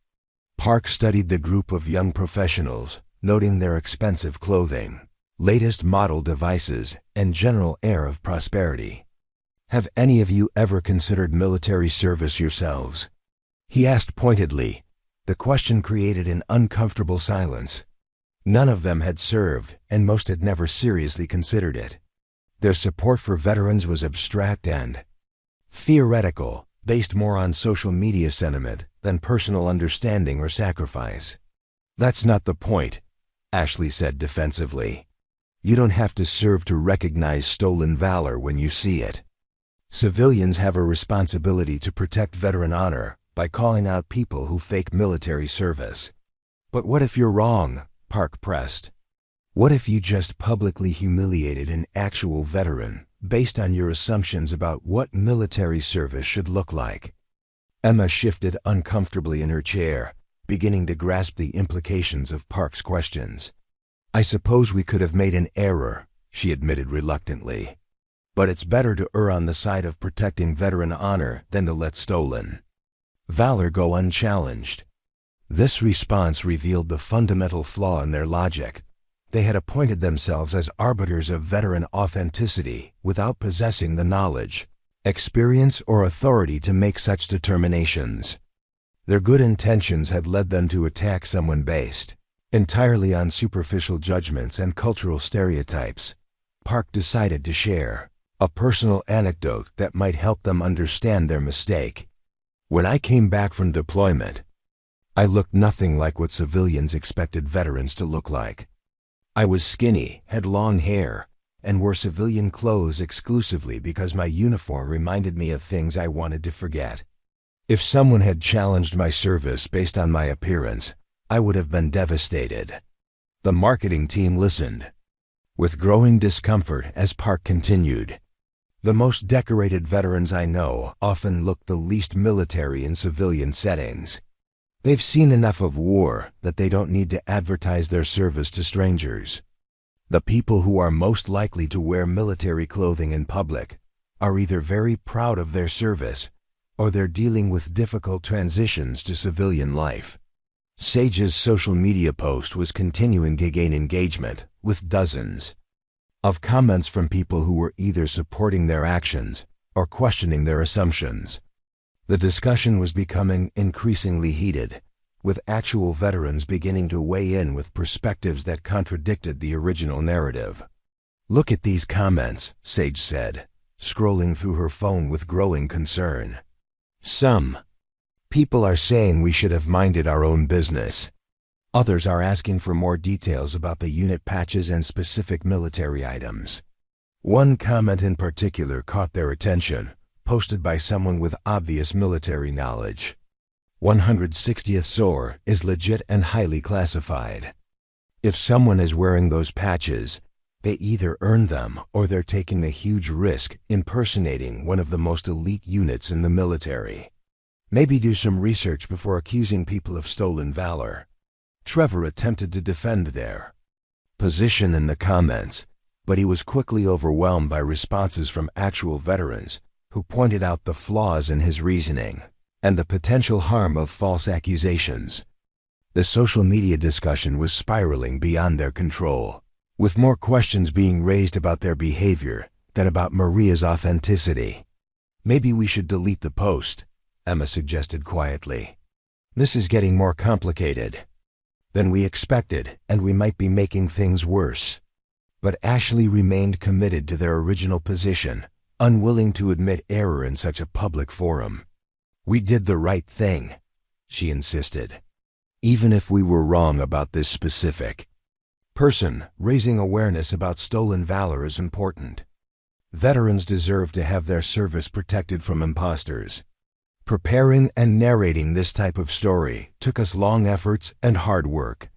Park studied the group of young professionals, noting their expensive clothing, latest model devices, and general air of prosperity. "Have any of you ever considered military service yourselves?" he asked pointedly. The question created an uncomfortable silence. None of them had served, and most had never seriously considered it. Their support for veterans was abstract and theoretical, based more on social media sentiment than personal understanding or sacrifice. "That's not the point," Ashley said defensively. "You don't have to serve to recognize stolen valor when you see it. Civilians have a responsibility to protect veteran honor by calling out people who fake military service." "But what if you're wrong?" Park pressed. "What if you just publicly humiliated an actual veteran based on your assumptions about what military service should look like?" Emma shifted uncomfortably in her chair, beginning to grasp the implications of Park's questions. "I suppose we could have made an error," she admitted reluctantly. "But it's better to err on the side of protecting veteran honor than to let stolen valor go unchallenged." This response revealed the fundamental flaw in their logic. They had appointed themselves as arbiters of veteran authenticity without possessing the knowledge, experience, or authority to make such determinations. Their good intentions had led them to attack someone based entirely on superficial judgments and cultural stereotypes. Park decided to share a personal anecdote that might help them understand their mistake. "When I came back from deployment, I looked nothing like what civilians expected veterans to look like. I was skinny, had long hair, and wore civilian clothes exclusively because my uniform reminded me of things I wanted to forget. If someone had challenged my service based on my appearance, I would have been devastated. The marketing team listened, with growing discomfort as Park continued. The most decorated veterans I know often look the least military in civilian settings. They've seen enough of war that they don't need to advertise their service to strangers. The people who are most likely to wear military clothing in public are either very proud of their service or they're dealing with difficult transitions to civilian life. Sage's social media post was continuing to gain engagement, with dozens of comments from people who were either supporting their actions or questioning their assumptions. The discussion was becoming increasingly heated, with actual veterans beginning to weigh in with perspectives that contradicted the original narrative. "Look at these comments," Sage said, scrolling through her phone with growing concern. "Some people are saying we should have minded our own business. Others are asking for more details about the unit patches and specific military items." One comment in particular caught their attention, posted by someone with obvious military knowledge. 160th SOAR is legit and highly classified. If someone is wearing those patches, they either earned them or they're taking a huge risk impersonating one of the most elite units in the military. Maybe do some research before accusing people of stolen valor. Trevor attempted to defend their position in the comments, but he was quickly overwhelmed by responses from actual veterans who pointed out the flaws in his reasoning and the potential harm of false accusations. The social media discussion was spiraling beyond their control, with more questions being raised about their behavior than about Maria's authenticity. "Maybe we should delete the post," Emma suggested quietly. "This is getting more complicated than we expected, and we might be making things worse." But Ashley remained committed to their original position, unwilling to admit error in such a public forum. "We did the right thing," she insisted, "even if we were wrong about this specific person. Raising awareness about stolen valor is important. Veterans deserve to have their service protected from imposters." Preparing and narrating this type of story took us long efforts and hard work.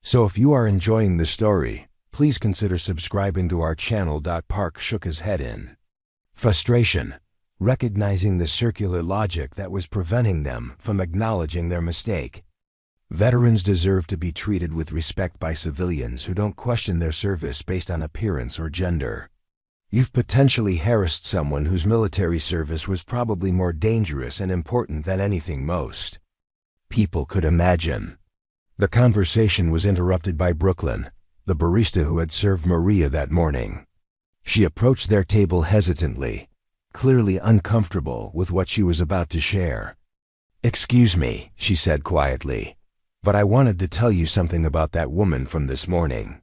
So if you are enjoying the story, please consider subscribing to our channel. Park shook his head in frustration, recognizing the circular logic that was preventing them from acknowledging their mistake. Veterans deserve to be treated with respect by civilians who don't question their service based on appearance or gender. You've potentially harassed someone whose military service was probably more dangerous and important than anything most people could imagine. The conversation was interrupted by Brooklyn, the barista who had served Maria that morning. She approached their table hesitantly, clearly uncomfortable with what she was about to share. "Excuse me," she said quietly, "but I wanted to tell you something about that woman from this morning."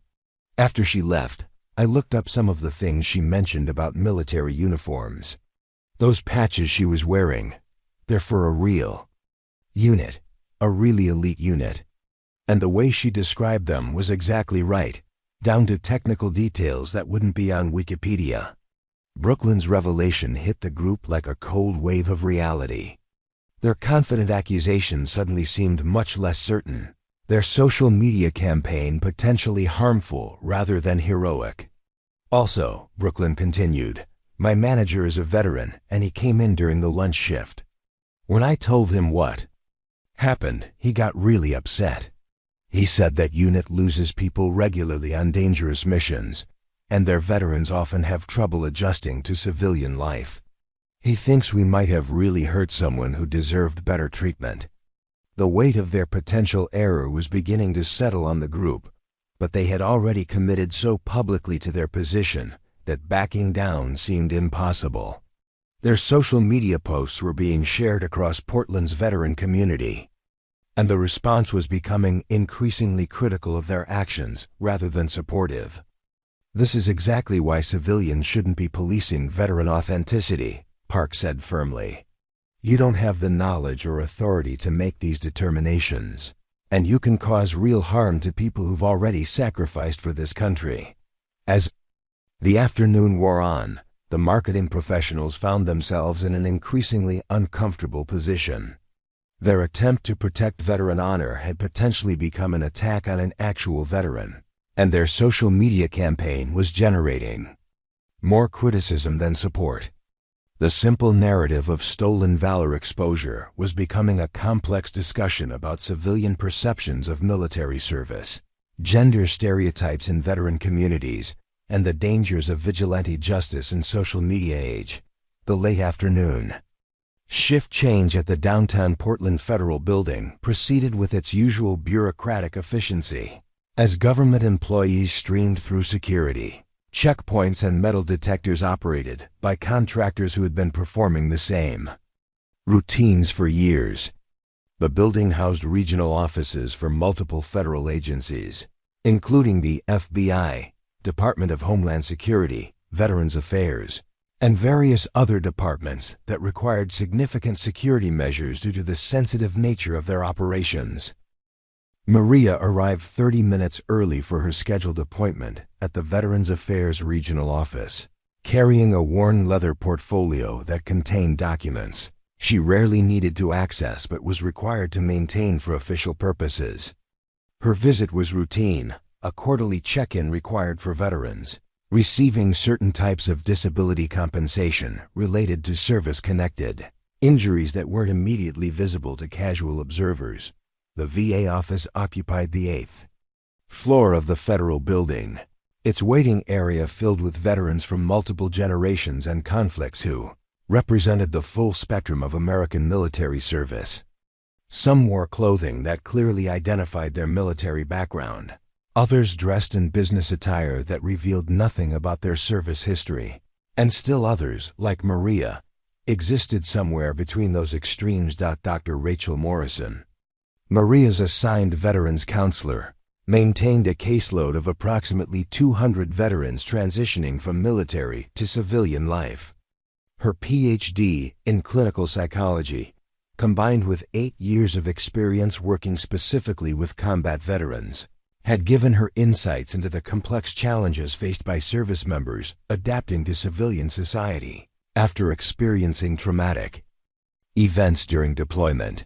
After she left, I looked up some of the things she mentioned about military uniforms. Those patches she was wearing, they're for a real unit, a really elite unit. And the way she described them was exactly right, down to technical details that wouldn't be on Wikipedia. Brooklyn's revelation hit the group like a cold wave of reality. Their confident accusation suddenly seemed much less certain. Their social media campaign potentially harmful rather than heroic. "Also," Brooklyn continued, "my manager is a veteran and he came in during the lunch shift. When I told him what happened, he got really upset. He said that unit loses people regularly on dangerous missions, and their veterans often have trouble adjusting to civilian life. He thinks we might have really hurt someone who deserved better treatment." The weight of their potential error was beginning to settle on the group, but they had already committed so publicly to their position that backing down seemed impossible. Their social media posts were being shared across Portland's veteran community, and the response was becoming increasingly critical of their actions rather than supportive. "This is exactly why civilians shouldn't be policing veteran authenticity," Park said firmly. You don't have the knowledge or authority to make these determinations, and you can cause real harm to people who've already sacrificed for this country. As the afternoon wore on, the marketing professionals found themselves in an increasingly uncomfortable position. Their attempt to protect veteran honor had potentially become an attack on an actual veteran, and their social media campaign was generating more criticism than support. The simple narrative of stolen valor exposure was becoming a complex discussion about civilian perceptions of military service, gender stereotypes in veteran communities, and the dangers of vigilante justice in social media age. The late afternoon shift change at the downtown Portland Federal Building proceeded with its usual bureaucratic efficiency, as government employees streamed through security. Checkpoints and metal detectors operated by contractors who had been performing the same routines for years. The building housed regional offices for multiple federal agencies, including the FBI, Department of Homeland Security, Veterans Affairs, and various other departments that required significant security measures due to the sensitive nature of their operations. Maria arrived 30 minutes early for her scheduled appointment at the Veterans Affairs Regional Office, carrying a worn leather portfolio that contained documents she rarely needed to access but was required to maintain for official purposes. Her visit was routine, a quarterly check-in required for veterans receiving certain types of disability compensation related to service-connected injuries that weren't immediately visible to casual observers. The VA office occupied the 8th floor of the federal building, its waiting area filled with veterans from multiple generations and conflicts who represented the full spectrum of American military service. Some wore clothing that clearly identified their military background. Others dressed in business attire that revealed nothing about their service history. And still others, like Maria, existed somewhere between those extremes. Dr. Rachel Morrison, Maria's assigned veterans counselor, maintained a caseload of approximately 200 veterans transitioning from military to civilian life. Her PhD in clinical psychology, combined with 8 years of experience working specifically with combat veterans, had given her insights into the complex challenges faced by service members adapting to civilian society after experiencing traumatic events during deployment.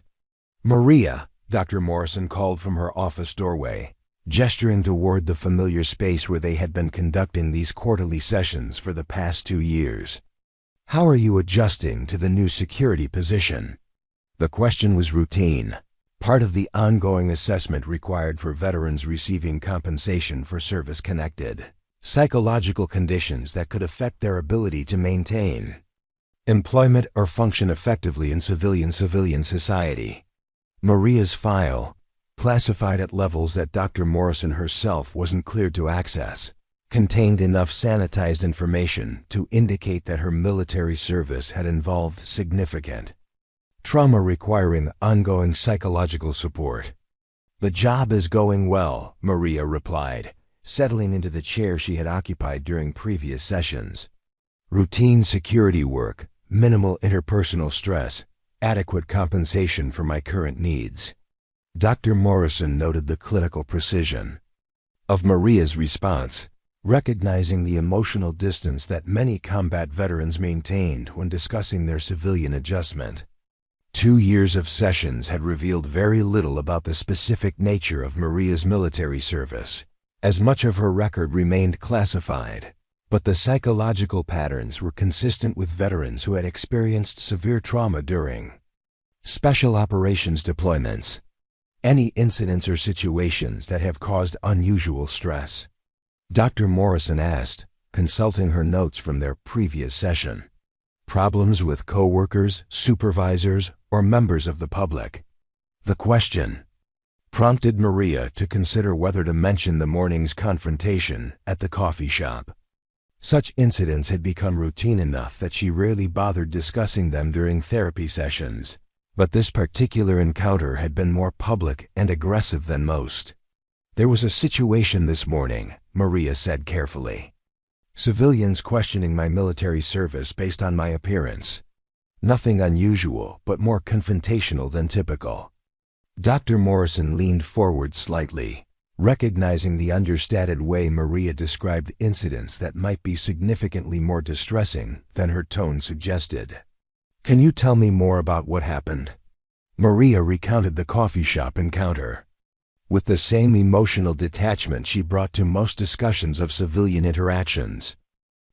Maria, Dr. Morrison called from her office doorway, gesturing toward the familiar space where they had been conducting these quarterly sessions for the past 2 years. How are you adjusting to the new security position? The question was routine, part of the ongoing assessment required for veterans receiving compensation for service-connected psychological conditions that could affect their ability to maintain employment or function effectively in civilian society. Maria's file, classified at levels that Dr. Morrison herself wasn't cleared to access, contained enough sanitized information to indicate that her military service had involved significant trauma requiring ongoing psychological support. The job is going well, Maria replied, settling into the chair she had occupied during previous sessions. Routine security work, minimal interpersonal stress, adequate compensation for my current needs. Dr. Morrison noted the clinical precision of Maria's response, recognizing the emotional distance that many combat veterans maintained when discussing their civilian adjustment. 2 years of sessions had revealed very little about the specific nature of Maria's military service, as much of her record remained classified. But the psychological patterns were consistent with veterans who had experienced severe trauma during special operations deployments. Any incidents or situations that have caused unusual stress? Dr. Morrison asked, consulting her notes from their previous session. Problems with coworkers, supervisors, or members of the public? The question prompted Maria to consider whether to mention the morning's confrontation at the coffee shop. Such incidents had become routine enough that she rarely bothered discussing them during therapy sessions, but this particular encounter had been more public and aggressive than most. There was a situation this morning, Maria said carefully. Civilians questioning my military service based on my appearance. Nothing unusual, but more confrontational than typical. Dr. Morrison leaned forward slightly, recognizing the understated way Maria described incidents that might be significantly more distressing than her tone suggested. "Can you tell me more about what happened?" Maria recounted the coffee shop encounter, with the same emotional detachment she brought to most discussions of civilian interactions.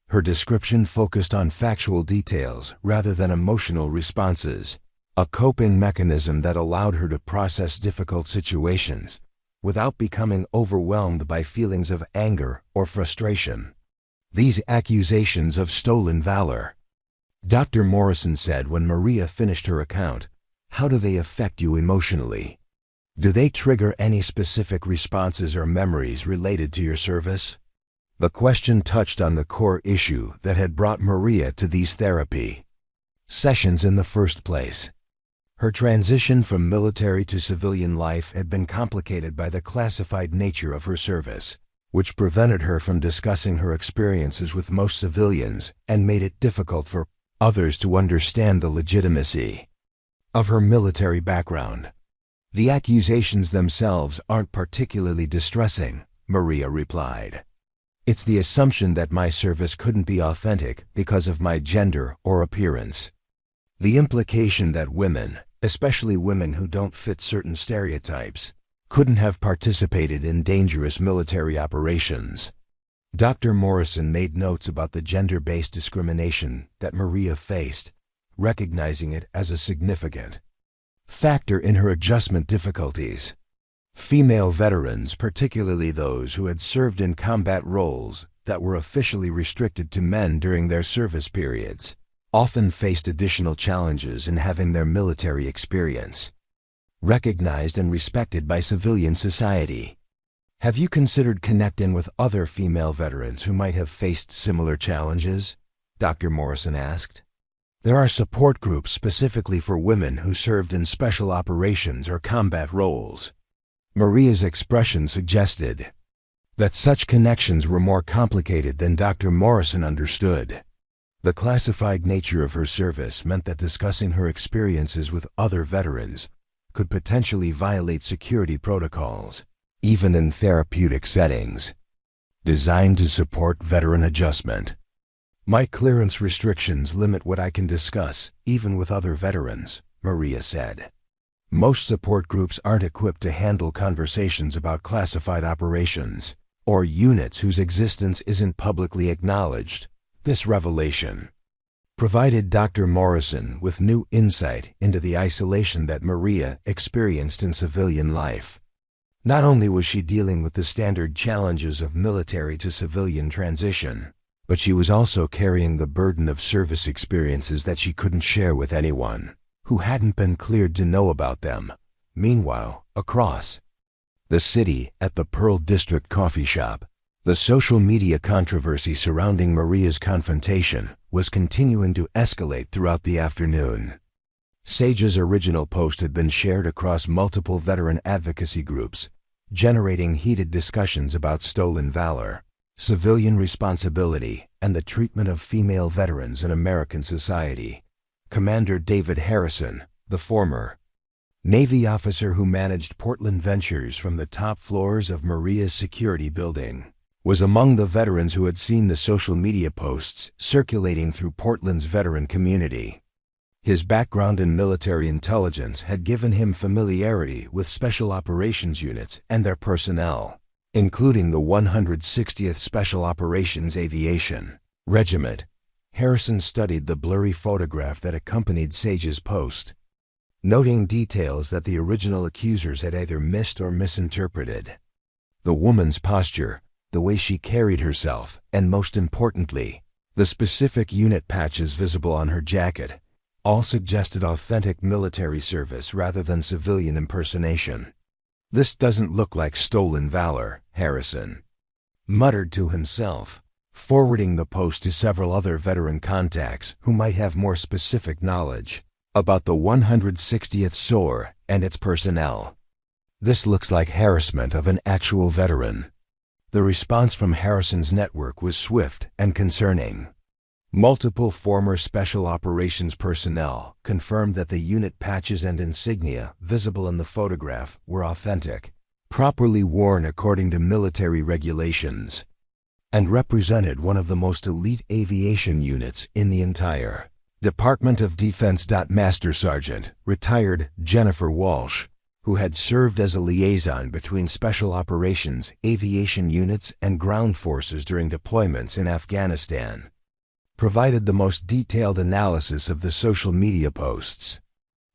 Her description focused on factual details rather than emotional responses, a coping mechanism that allowed her to process difficult situations without becoming overwhelmed by feelings of anger or frustration. "These accusations of stolen valor," Dr. Morrison said when Maria finished her account, "how do they affect you emotionally? Do they trigger any specific responses or memories related to your service?" The question touched on the core issue that had brought Maria to these therapy sessions in the first place. Her transition from military to civilian life had been complicated by the classified nature of her service, which prevented her from discussing her experiences with most civilians and made it difficult for others to understand the legitimacy of her military background. "The accusations themselves aren't particularly distressing," Maria replied. "It's the assumption that my service couldn't be authentic because of my gender or appearance. The implication that women, especially women who don't fit certain stereotypes, couldn't have participated in dangerous military operations." Dr. Morrison made notes about the gender-based discrimination that Maria faced, recognizing it as a significant factor in her adjustment difficulties. Female veterans, particularly those who had served in combat roles that were officially restricted to men during their service periods, often faced additional challenges in having their military experience recognized and respected by civilian society. "Have you considered connecting with other female veterans who might have faced similar challenges?" Dr. Morrison asked. "There are support groups specifically for women who served in special operations or combat roles." Maria's expression suggested that such connections were more complicated than Dr. Morrison understood. The classified nature of her service meant that discussing her experiences with other veterans could potentially violate security protocols, even in therapeutic settings designed to support veteran adjustment. "My clearance restrictions limit what I can discuss, even with other veterans," Maria said. "Most support groups aren't equipped to handle conversations about classified operations or units whose existence isn't publicly acknowledged." This revelation provided Dr. Morrison with new insight into the isolation that Maria experienced in civilian life. Not only was she dealing with the standard challenges of military to civilian transition, but she was also carrying the burden of service experiences that she couldn't share with anyone who hadn't been cleared to know about them. Meanwhile, across the city at the Pearl District coffee shop, the social media controversy surrounding Maria's confrontation was continuing to escalate throughout the afternoon. Sage's original post had been shared across multiple veteran advocacy groups, generating heated discussions about stolen valor, civilian responsibility, and the treatment of female veterans in American society. Commander David Harrison, the former Navy officer who managed Portland Ventures from the top floors of Maria's security building, was among the veterans who had seen the social media posts circulating through Portland's veteran community. His background in military intelligence had given him familiarity with special operations units and their personnel, including the 160th Special Operations Aviation Regiment. Harrison studied the blurry photograph that accompanied Sage's post, noting details that the original accusers had either missed or misinterpreted. The woman's posture, the way she carried herself, and most importantly, the specific unit patches visible on her jacket, all suggested authentic military service rather than civilian impersonation. "This doesn't look like stolen valor," Harrison muttered to himself, forwarding the post to several other veteran contacts who might have more specific knowledge about the 160th SOAR and its personnel. "This looks like harassment of an actual veteran." The response from Harrison's network was swift and concerning. Multiple former Special Operations personnel confirmed that the unit patches and insignia visible in the photograph were authentic, properly worn according to military regulations, and represented one of the most elite aviation units in the entire Department of Defense. Master Sergeant, retired Jennifer Walsh, who had served as a liaison between Special Operations, aviation units, and ground forces during deployments in Afghanistan, provided the most detailed analysis of the social media posts.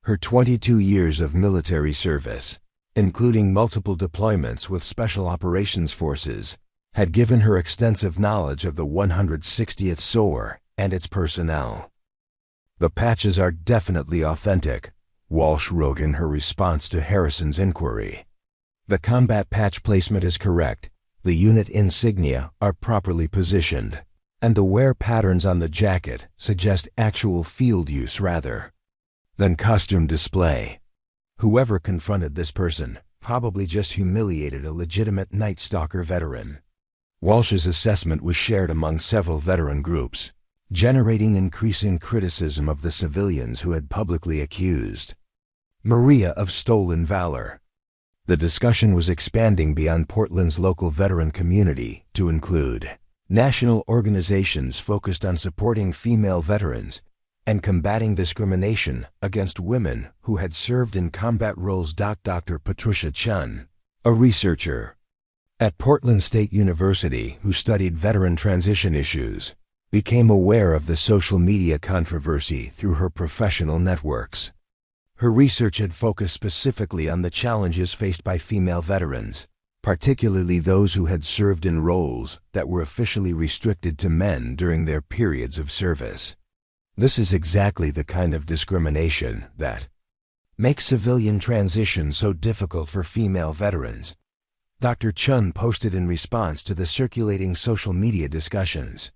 Her 22 years of military service, including multiple deployments with Special Operations Forces, had given her extensive knowledge of the 160th SOAR and its personnel. "The patches are definitely authentic," Walsh wrote in her response to Harrison's inquiry. "The combat patch placement is correct, the unit insignia are properly positioned, and the wear patterns on the jacket suggest actual field use rather than costume display." Whoever confronted this person probably just humiliated a legitimate Night Stalker veteran. Walsh's assessment was shared among several veteran groups, generating increasing criticism of the civilians who had publicly accused Maria of stolen valor. The discussion was expanding beyond Portland's local veteran community to include national organizations focused on supporting female veterans and combating discrimination against women who had served in combat roles. Dr. Patricia Chun, a researcher at Portland State University who studied veteran transition issues, became aware of the social media controversy through her professional networks. Her research had focused specifically on the challenges faced by female veterans, particularly those who had served in roles that were officially restricted to men during their periods of service. "This is exactly the kind of discrimination that makes civilian transition so difficult for female veterans," Dr. Chun posted in response to the circulating social media discussions.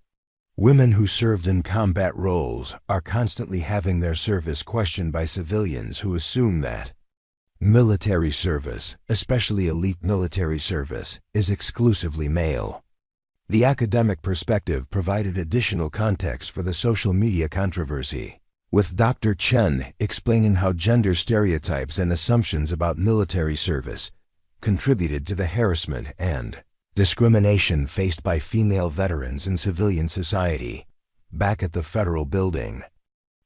"Women who served in combat roles are constantly having their service questioned by civilians who assume that military service, especially elite military service, is exclusively male." The academic perspective provided additional context for the social media controversy, with Dr. Chen explaining how gender stereotypes and assumptions about military service contributed to the harassment and discrimination faced by female veterans in civilian society. Back at the federal building,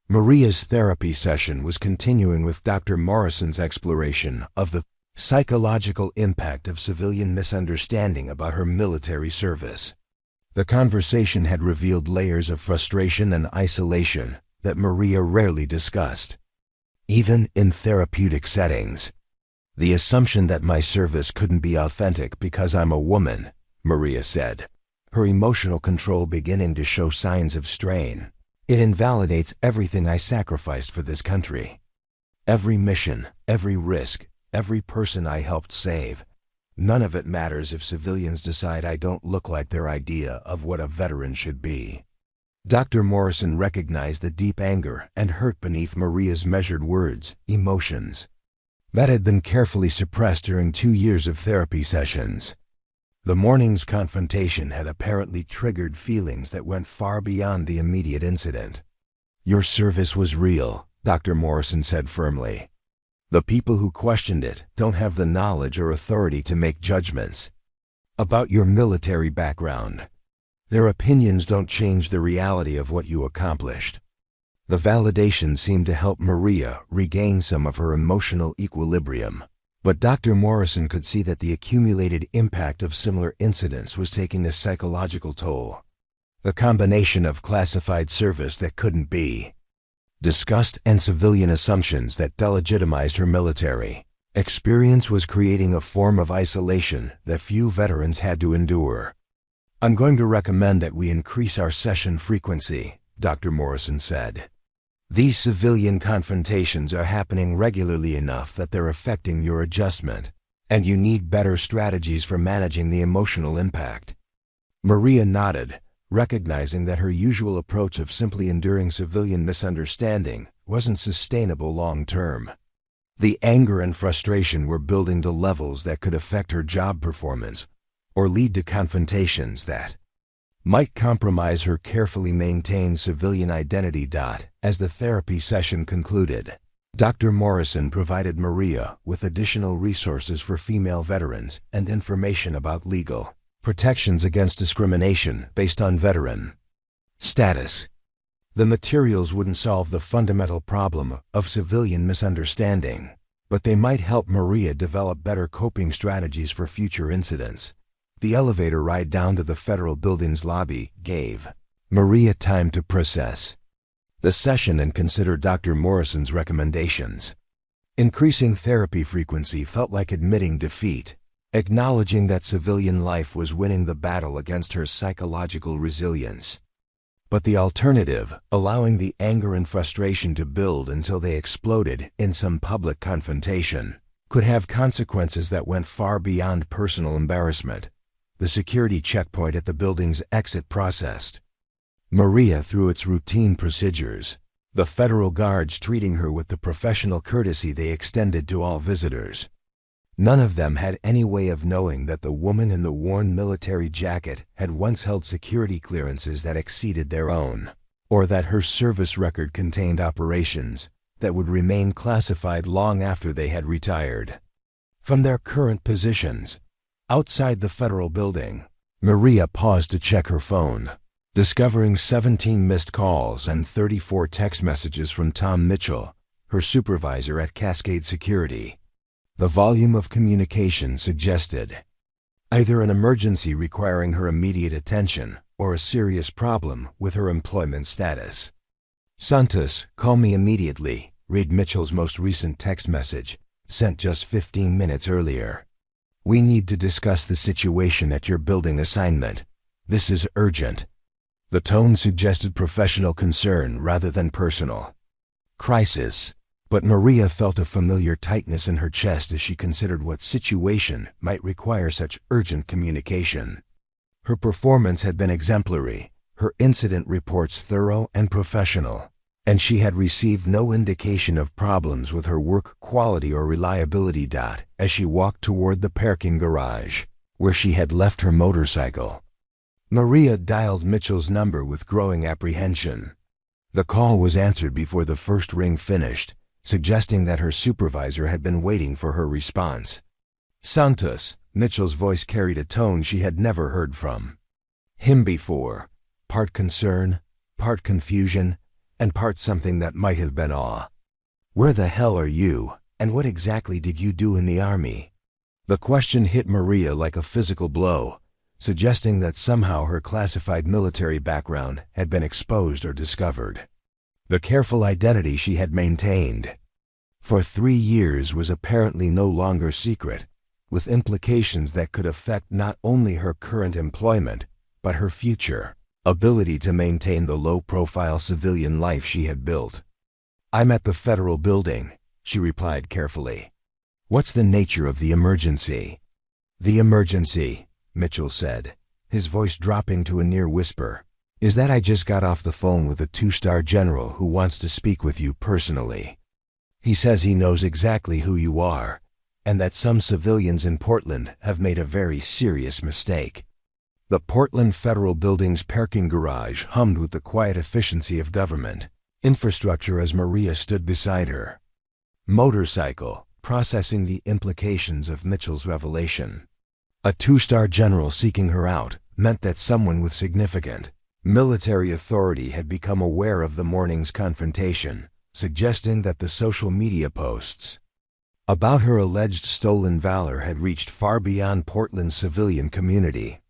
Maria's therapy session was continuing with Dr. Morrison's exploration of the psychological impact of civilian misunderstanding about her military service. The conversation had revealed layers of frustration and isolation that Maria rarely discussed, even in therapeutic settings. "The assumption that my service couldn't be authentic because I'm a woman," Maria said, her emotional control beginning to show signs of strain. "It invalidates everything I sacrificed for this country. Every mission, every risk, every person I helped save. None of it matters if civilians decide I don't look like their idea of what a veteran should be." Dr. Morrison recognized the deep anger and hurt beneath Maria's measured words, emotions that had been carefully suppressed during 2 years of therapy sessions. The morning's confrontation had apparently triggered feelings that went far beyond the immediate incident. "Your service was real," Dr. Morrison said firmly. "The people who questioned it don't have the knowledge or authority to make judgments about your military background. Their opinions don't change the reality of what you accomplished." The validation seemed to help Maria regain some of her emotional equilibrium. But Dr. Morrison could see that the accumulated impact of similar incidents was taking a psychological toll. The combination of classified service that couldn't be discussed and civilian assumptions that delegitimized her military experience was creating a form of isolation that few veterans had to endure. "I'm going to recommend that we increase our session frequency," Dr. Morrison said. "These civilian confrontations are happening regularly enough that they're affecting your adjustment, and you need better strategies for managing the emotional impact." Maria nodded, recognizing that her usual approach of simply enduring civilian misunderstanding wasn't sustainable long-term. The anger and frustration were building to levels that could affect her job performance or lead to confrontations that might compromise her carefully maintained civilian identity. As the therapy session concluded, Dr. Morrison provided Maria with additional resources for female veterans and information about legal protections against discrimination based on veteran status. The materials wouldn't solve the fundamental problem of civilian misunderstanding, but they might help Maria develop better coping strategies for future incidents. The elevator ride down to the federal building's lobby gave Maria time to process the session and consider Dr. Morrison's recommendations. Increasing therapy frequency felt like admitting defeat, acknowledging that civilian life was winning the battle against her psychological resilience. But the alternative, allowing the anger and frustration to build until they exploded in some public confrontation, could have consequences that went far beyond personal embarrassment. The security checkpoint at the building's exit processed Maria through its routine procedures, the federal guards treating her with the professional courtesy they extended to all visitors. None of them had any way of knowing that the woman in the worn military jacket had once held security clearances that exceeded their own, or that her service record contained operations that would remain classified long after they had retired. From their current positions, outside the federal building, Maria paused to check her phone, discovering 17 missed calls and 34 text messages from Tom Mitchell, her supervisor at Cascade Security. The volume of communication suggested either an emergency requiring her immediate attention or a serious problem with her employment status. "Santos, call me immediately," read Mitchell's most recent text message, sent just 15 minutes earlier. "We need to discuss the situation at your building assignment. This is urgent." The tone suggested professional concern rather than personal crisis. But Maria felt a familiar tightness in her chest as she considered what situation might require such urgent communication. Her performance had been exemplary, her incident reports thorough and professional, and she had received no indication of problems with her work quality or reliability. As she walked toward the parking garage, where she had left her motorcycle, Maria dialed Mitchell's number with growing apprehension. The call was answered before the first ring finished, suggesting that her supervisor had been waiting for her response. "Santos," Mitchell's voice carried a tone she had never heard from him before, part concern, part confusion, and part something that might have been awe. "Where the hell are you, and what exactly did you do in the Army?" The question hit Maria like a physical blow, suggesting that somehow her classified military background had been exposed or discovered. The careful identity she had maintained for 3 years was apparently no longer secret, with implications that could affect not only her current employment, but her future ability to maintain the low-profile civilian life she had built. "I'm at the federal building," she replied carefully. "What's the nature of the emergency?" "The emergency," Mitchell said, his voice dropping to a near whisper, "is that I just got off the phone with a 2-star general who wants to speak with you personally. He says he knows exactly who you are, and that some civilians in Portland have made a very serious mistake." The Portland Federal Building's parking garage hummed with the quiet efficiency of government infrastructure as Maria stood beside her motorcycle, processing the implications of Mitchell's revelation. A 2-star general seeking her out meant that someone with significant military authority had become aware of the morning's confrontation, suggesting that the social media posts about her alleged stolen valor had reached far beyond Portland's civilian community.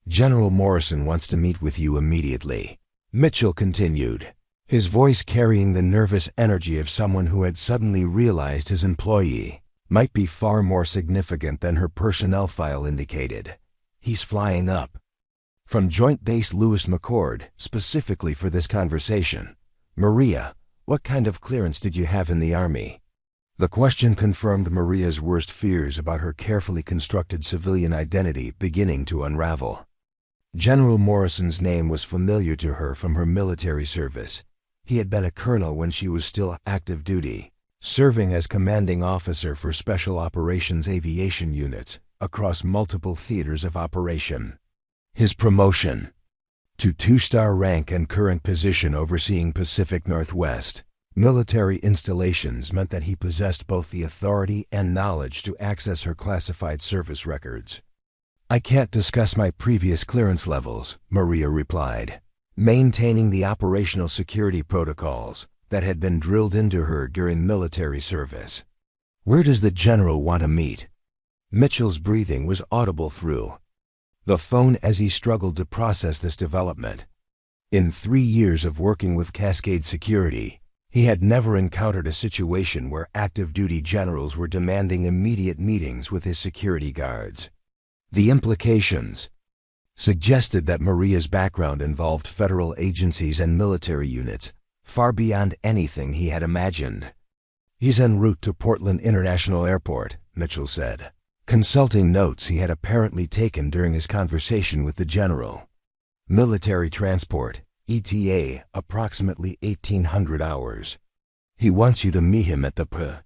"General Morrison wants to meet with you immediately," Mitchell continued, his voice carrying the nervous energy of someone who had suddenly realized his employee might be far more significant than her personnel file indicated. "He's flying up from Joint Base Lewis McChord specifically for this conversation." "Maria, what kind of clearance did you have in the Army?" The question confirmed Maria's worst fears about her carefully constructed civilian identity beginning to unravel. General Morrison's name was familiar to her from her military service. He had been a colonel when she was still active duty, serving as commanding officer for Special Operations aviation units across multiple theaters of operation. His promotion to 2-star rank and current position overseeing Pacific Northwest. Military installations meant that he possessed both the authority and knowledge to access her classified service records. "I can't discuss my previous clearance levels," Maria replied, maintaining the operational security protocols that had been drilled into her during military service. "Where does the general want to meet?" Mitchell's breathing was audible through the phone as he struggled to process this development. In 3 years of working with Cascade Security, he had never encountered a situation where active-duty generals were demanding immediate meetings with his security guards. The implications suggested that Maria's background involved federal agencies and military units, far beyond anything he had imagined. "He's en route to Portland International Airport," Mitchell said, consulting notes he had apparently taken during his conversation with the general. "Military transport, ETA, approximately 1,800 hours. He wants you to meet him at the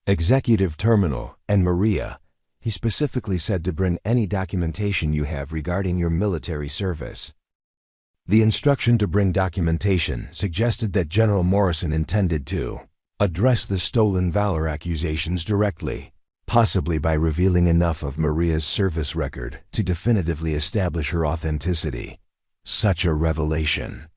executive terminal, and Maria, he specifically said to bring any documentation you have regarding your military service." The instruction to bring documentation suggested that General Morrison intended to address the stolen valor accusations directly, possibly by revealing enough of Maria's service record to definitively establish her authenticity. Such a revelation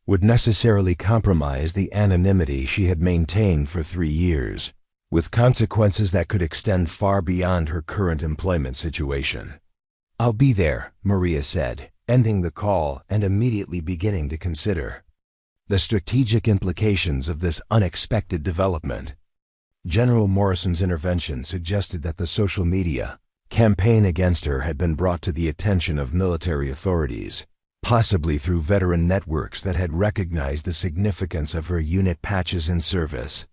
would necessarily compromise the anonymity she had maintained for 3 years, with consequences that could extend far beyond her current employment situation. "I'll be there," Maria said, ending the call and immediately beginning to consider the strategic implications of this unexpected development. General Morrison's intervention suggested that the social media campaign against her had been brought to the attention of military authorities, possibly through veteran networks that had recognized the significance of her unit patches in service.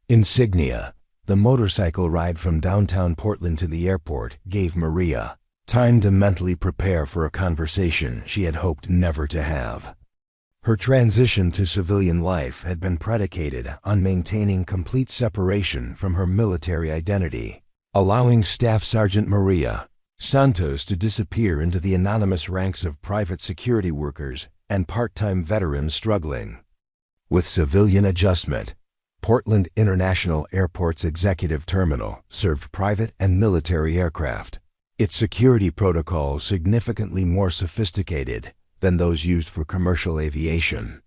Insignia, the motorcycle ride from downtown Portland to the airport, gave Maria time to mentally prepare for a conversation she had hoped never to have. Her transition to civilian life had been predicated on maintaining complete separation from her military identity, allowing Staff Sergeant Maria Santos to disappear into the anonymous ranks of private security workers and part-time veterans struggling with civilian adjustment. Portland International Airport's executive terminal served private and military aircraft, its security protocols significantly more sophisticated than those used for commercial aviation.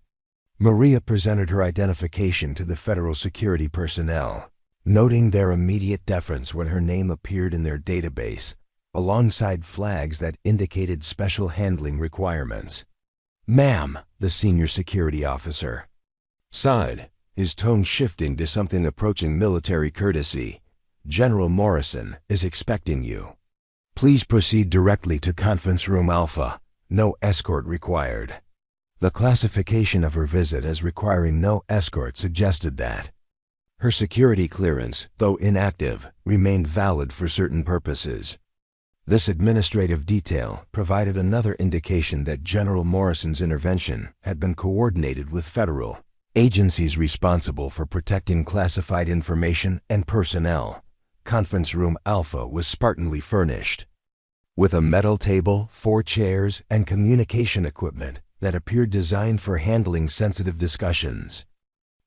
Maria presented her identification to the federal security personnel, noting their immediate deference when her name appeared in their database, alongside flags that indicated special handling requirements. "Ma'am," the senior security officer sighed, his tone shifting to something approaching military courtesy. "General Morrison is expecting you. Please proceed directly to Conference Room Alpha. No escort required." The classification of her visit as requiring no escort suggested that her security clearance, though inactive, remained valid for certain purposes. This administrative detail provided another indication that General Morrison's intervention had been coordinated with federal agencies responsible for protecting classified information and personnel. Conference Room Alpha was spartanly furnished with a metal table, 4 chairs, and communication equipment that appeared designed for handling sensitive discussions.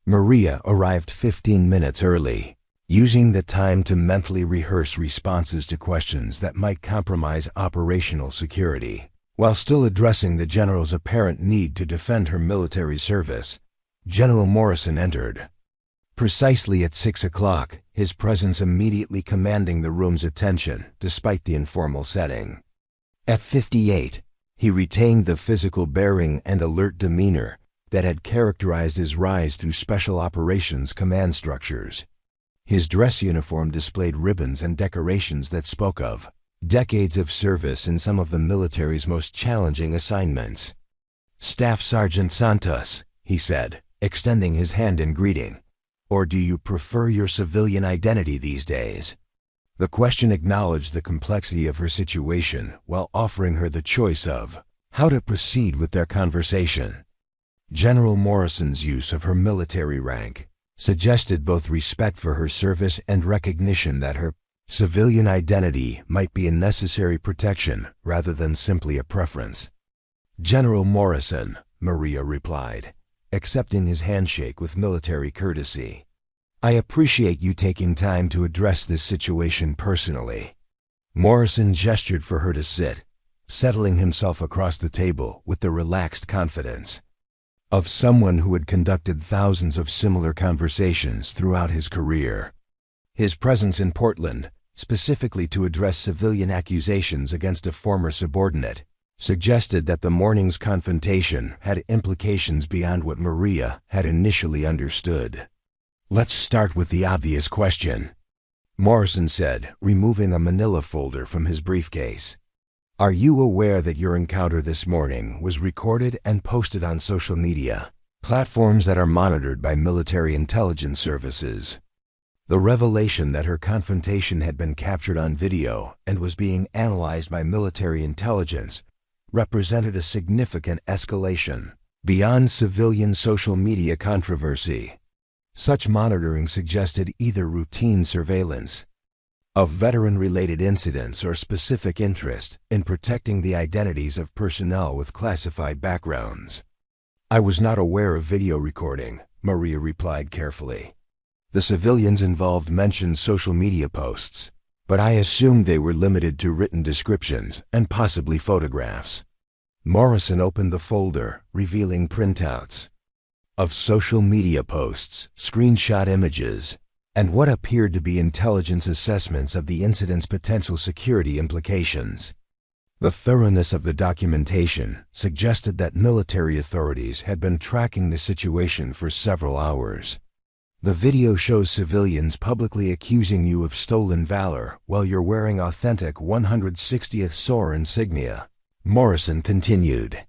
Maria arrived 15 minutes early, using the time to mentally rehearse responses to questions that might compromise operational security. While still addressing the general's apparent need to defend her military service, General Morrison entered. Precisely at 6 o'clock, his presence immediately commanding the room's attention despite the informal setting. At 58, he retained the physical bearing and alert demeanor that had characterized his rise through Special Operations command structures. His dress uniform displayed ribbons and decorations that spoke of decades of service in some of the military's most challenging assignments. "Staff Sergeant Santos," he said, extending his hand in greeting. "Or do you prefer your civilian identity these days?" The question acknowledged the complexity of her situation while offering her the choice of how to proceed with their conversation. General Morrison's use of her military rank suggested both respect for her service and recognition that her civilian identity might be a necessary protection rather than simply a preference. "General Morrison," Maria replied, accepting his handshake with military courtesy. "I appreciate you taking time to address this situation personally." Morrison gestured for her to sit, settling himself across the table with the relaxed confidence of someone who had conducted thousands of similar conversations throughout his career. His presence in Portland, specifically to address civilian accusations against a former subordinate, suggested that the morning's confrontation had implications beyond what Maria had initially understood. "Let's start with the obvious question," Morrison said, removing a manila folder from his briefcase. "Are you aware that your encounter this morning was recorded and posted on social media, platforms that are monitored by military intelligence services?" The revelation that her confrontation had been captured on video and was being analyzed by military intelligence represented a significant escalation beyond civilian social media controversy. Such monitoring suggested either routine surveillance of veteran-related incidents or specific interest in protecting the identities of personnel with classified backgrounds. "I was not aware of video recording," Maria replied carefully. "The civilians involved mentioned social media posts, but I assumed they were limited to written descriptions and possibly photographs." Morrison opened the folder, revealing printouts of social media posts, screenshot images, and what appeared to be intelligence assessments of the incident's potential security implications. The thoroughness of the documentation suggested that military authorities had been tracking the situation for several hours. "The video shows civilians publicly accusing you of stolen valor while you're wearing authentic 160th SOAR insignia," Morrison continued.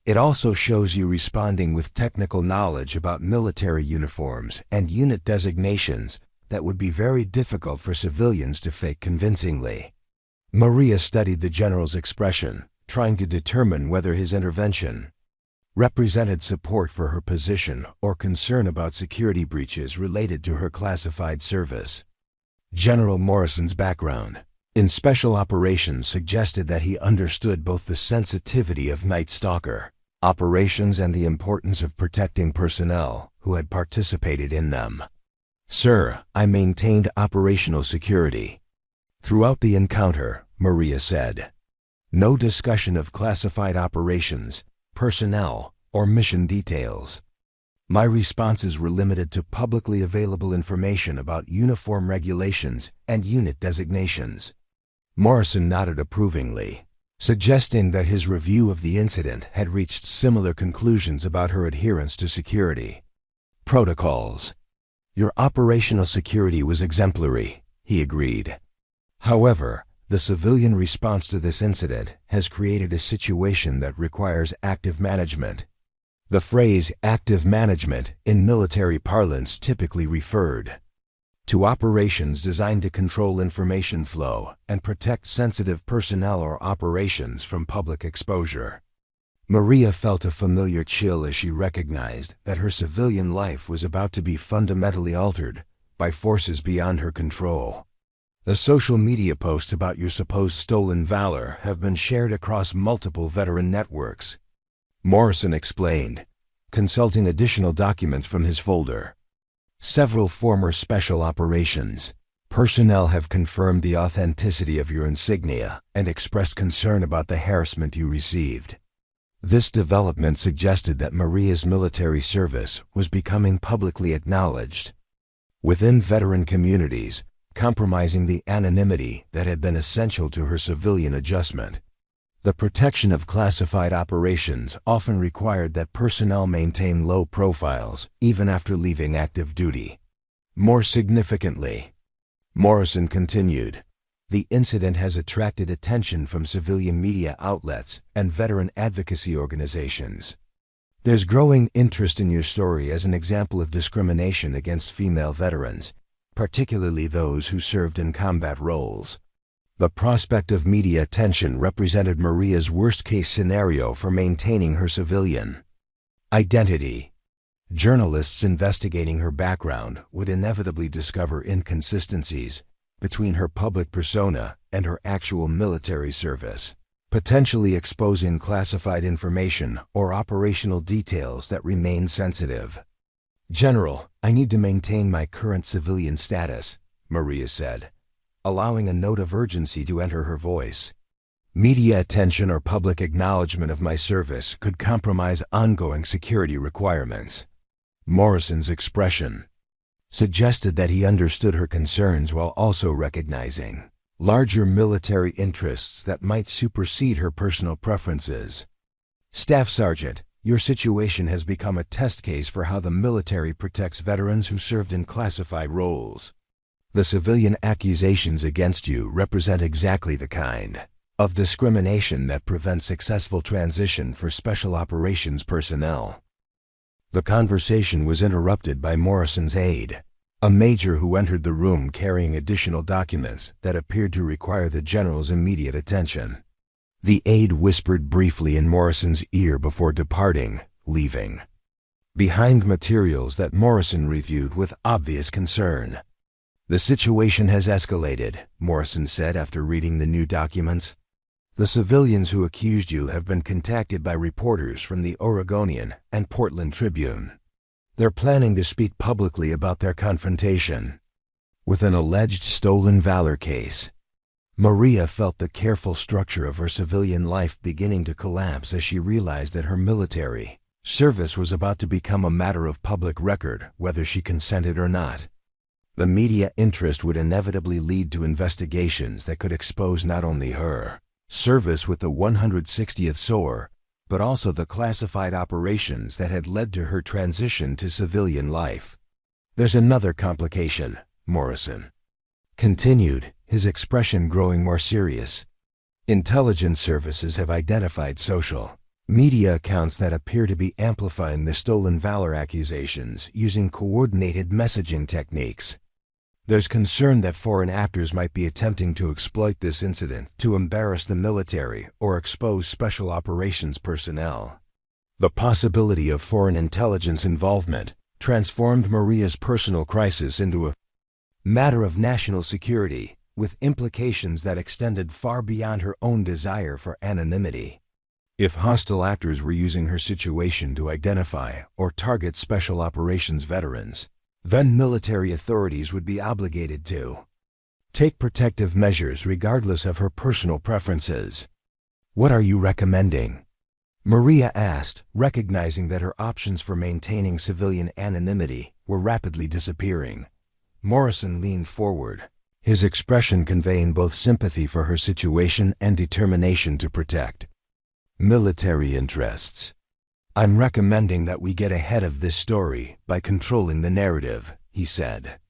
"It also shows you responding with technical knowledge about military uniforms and unit designations that would be very difficult for civilians to fake convincingly." Maria studied the general's expression, trying to determine whether his intervention represented support for her position or concern about security breaches related to her classified service. General Morrison's background in special operations suggested that he understood both the sensitivity of Night Stalker operations and the importance of protecting personnel who had participated in them. "Sir, I maintained operational security throughout the encounter," Maria said. "No discussion of classified operations, personnel, or mission details. My responses were limited to publicly available information about uniform regulations and unit designations." Morrison nodded approvingly, suggesting that his review of the incident had reached similar conclusions about her adherence to security protocols. "Your operational security was exemplary," he agreed. "However, the civilian response to this incident has created a situation that requires active management." The phrase "active management" in military parlance typically referred to operations designed to control information flow and protect sensitive personnel or operations from public exposure. Maria felt a familiar chill as she recognized that her civilian life was about to be fundamentally altered by forces beyond her control. "The social media posts about your supposed stolen valor have been shared across multiple veteran networks," Morrison explained, consulting additional documents from his folder. "Several former special operations personnel have confirmed the authenticity of your insignia and expressed concern about the harassment you received." This development suggested that Maria's military service was becoming publicly acknowledged within veteran communities, compromising the anonymity that had been essential to her civilian adjustment. The protection of classified operations often required that personnel maintain low profiles even after leaving active duty. More significantly, Morrison continued, the incident has attracted attention from civilian media outlets and veteran advocacy organizations. There's growing interest in your story as an example of discrimination against female veterans, particularly those who served in combat roles. The prospect of media attention represented Maria's worst-case scenario for maintaining her civilian identity. Journalists investigating her background would inevitably discover inconsistencies between her public persona and her actual military service. potentially exposing classified information or operational details that remain sensitive. "General, I need to maintain my current civilian status," Maria said, allowing a note of urgency to enter her voice. "Media attention or public acknowledgement of my service could compromise ongoing security requirements." Morrison's expression suggested that he understood her concerns while also recognizing larger military interests that might supersede her personal preferences. "Staff Sergeant, your situation has become a test case for how the military protects veterans who served in classified roles. The civilian accusations against you represent exactly the kind of discrimination that prevents successful transition for special operations personnel." The conversation was interrupted by Morrison's aide, a major who entered the room carrying additional documents that appeared to require the general's immediate attention. The aide whispered briefly in Morrison's ear before departing, leaving behind materials that Morrison reviewed with obvious concern. "The situation has escalated," Morrison said after reading the new documents. "The civilians who accused you have been contacted by reporters from the Oregonian and Portland Tribune. They're planning to speak publicly about their confrontation with an alleged stolen valor case." Maria felt the careful structure of her civilian life beginning to collapse as she realized that her military service was about to become a matter of public record, whether she consented or not. The media interest would inevitably lead to investigations that could expose not only her service with the 160th SOAR, but also the classified operations that had led to her transition to civilian life. "There's another complication," Morrison continued, his expression growing more serious. "Intelligence services have identified social media accounts that appear to be amplifying the stolen valor accusations using coordinated messaging techniques. There's concern that foreign actors might be attempting to exploit this incident to embarrass the military or expose special operations personnel." The possibility of foreign intelligence involvement transformed Maria's personal crisis into a matter of national security, with implications that extended far beyond her own desire for anonymity. If hostile actors were using her situation to identify or target special operations veterans, then military authorities would be obligated to take protective measures regardless of her personal preferences. "What are you recommending?" Maria asked, recognizing that her options for maintaining civilian anonymity were rapidly disappearing. Morrison leaned forward, his expression conveying both sympathy for her situation and determination to protect military interests. "I'm recommending that we get ahead of this story by controlling the narrative," he said.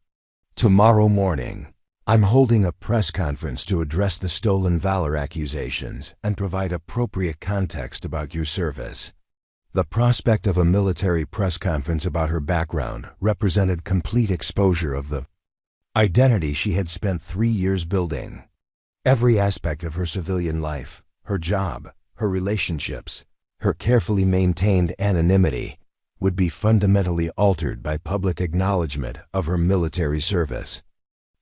"Tomorrow morning, I'm holding a press conference to address the stolen valor accusations and provide appropriate context about your service." The prospect of a military press conference about her background represented complete exposure of the identity she had spent 3 years building. Every aspect of her civilian life, her job, her relationships, her carefully maintained anonymity, would be fundamentally altered by public acknowledgement of her military service.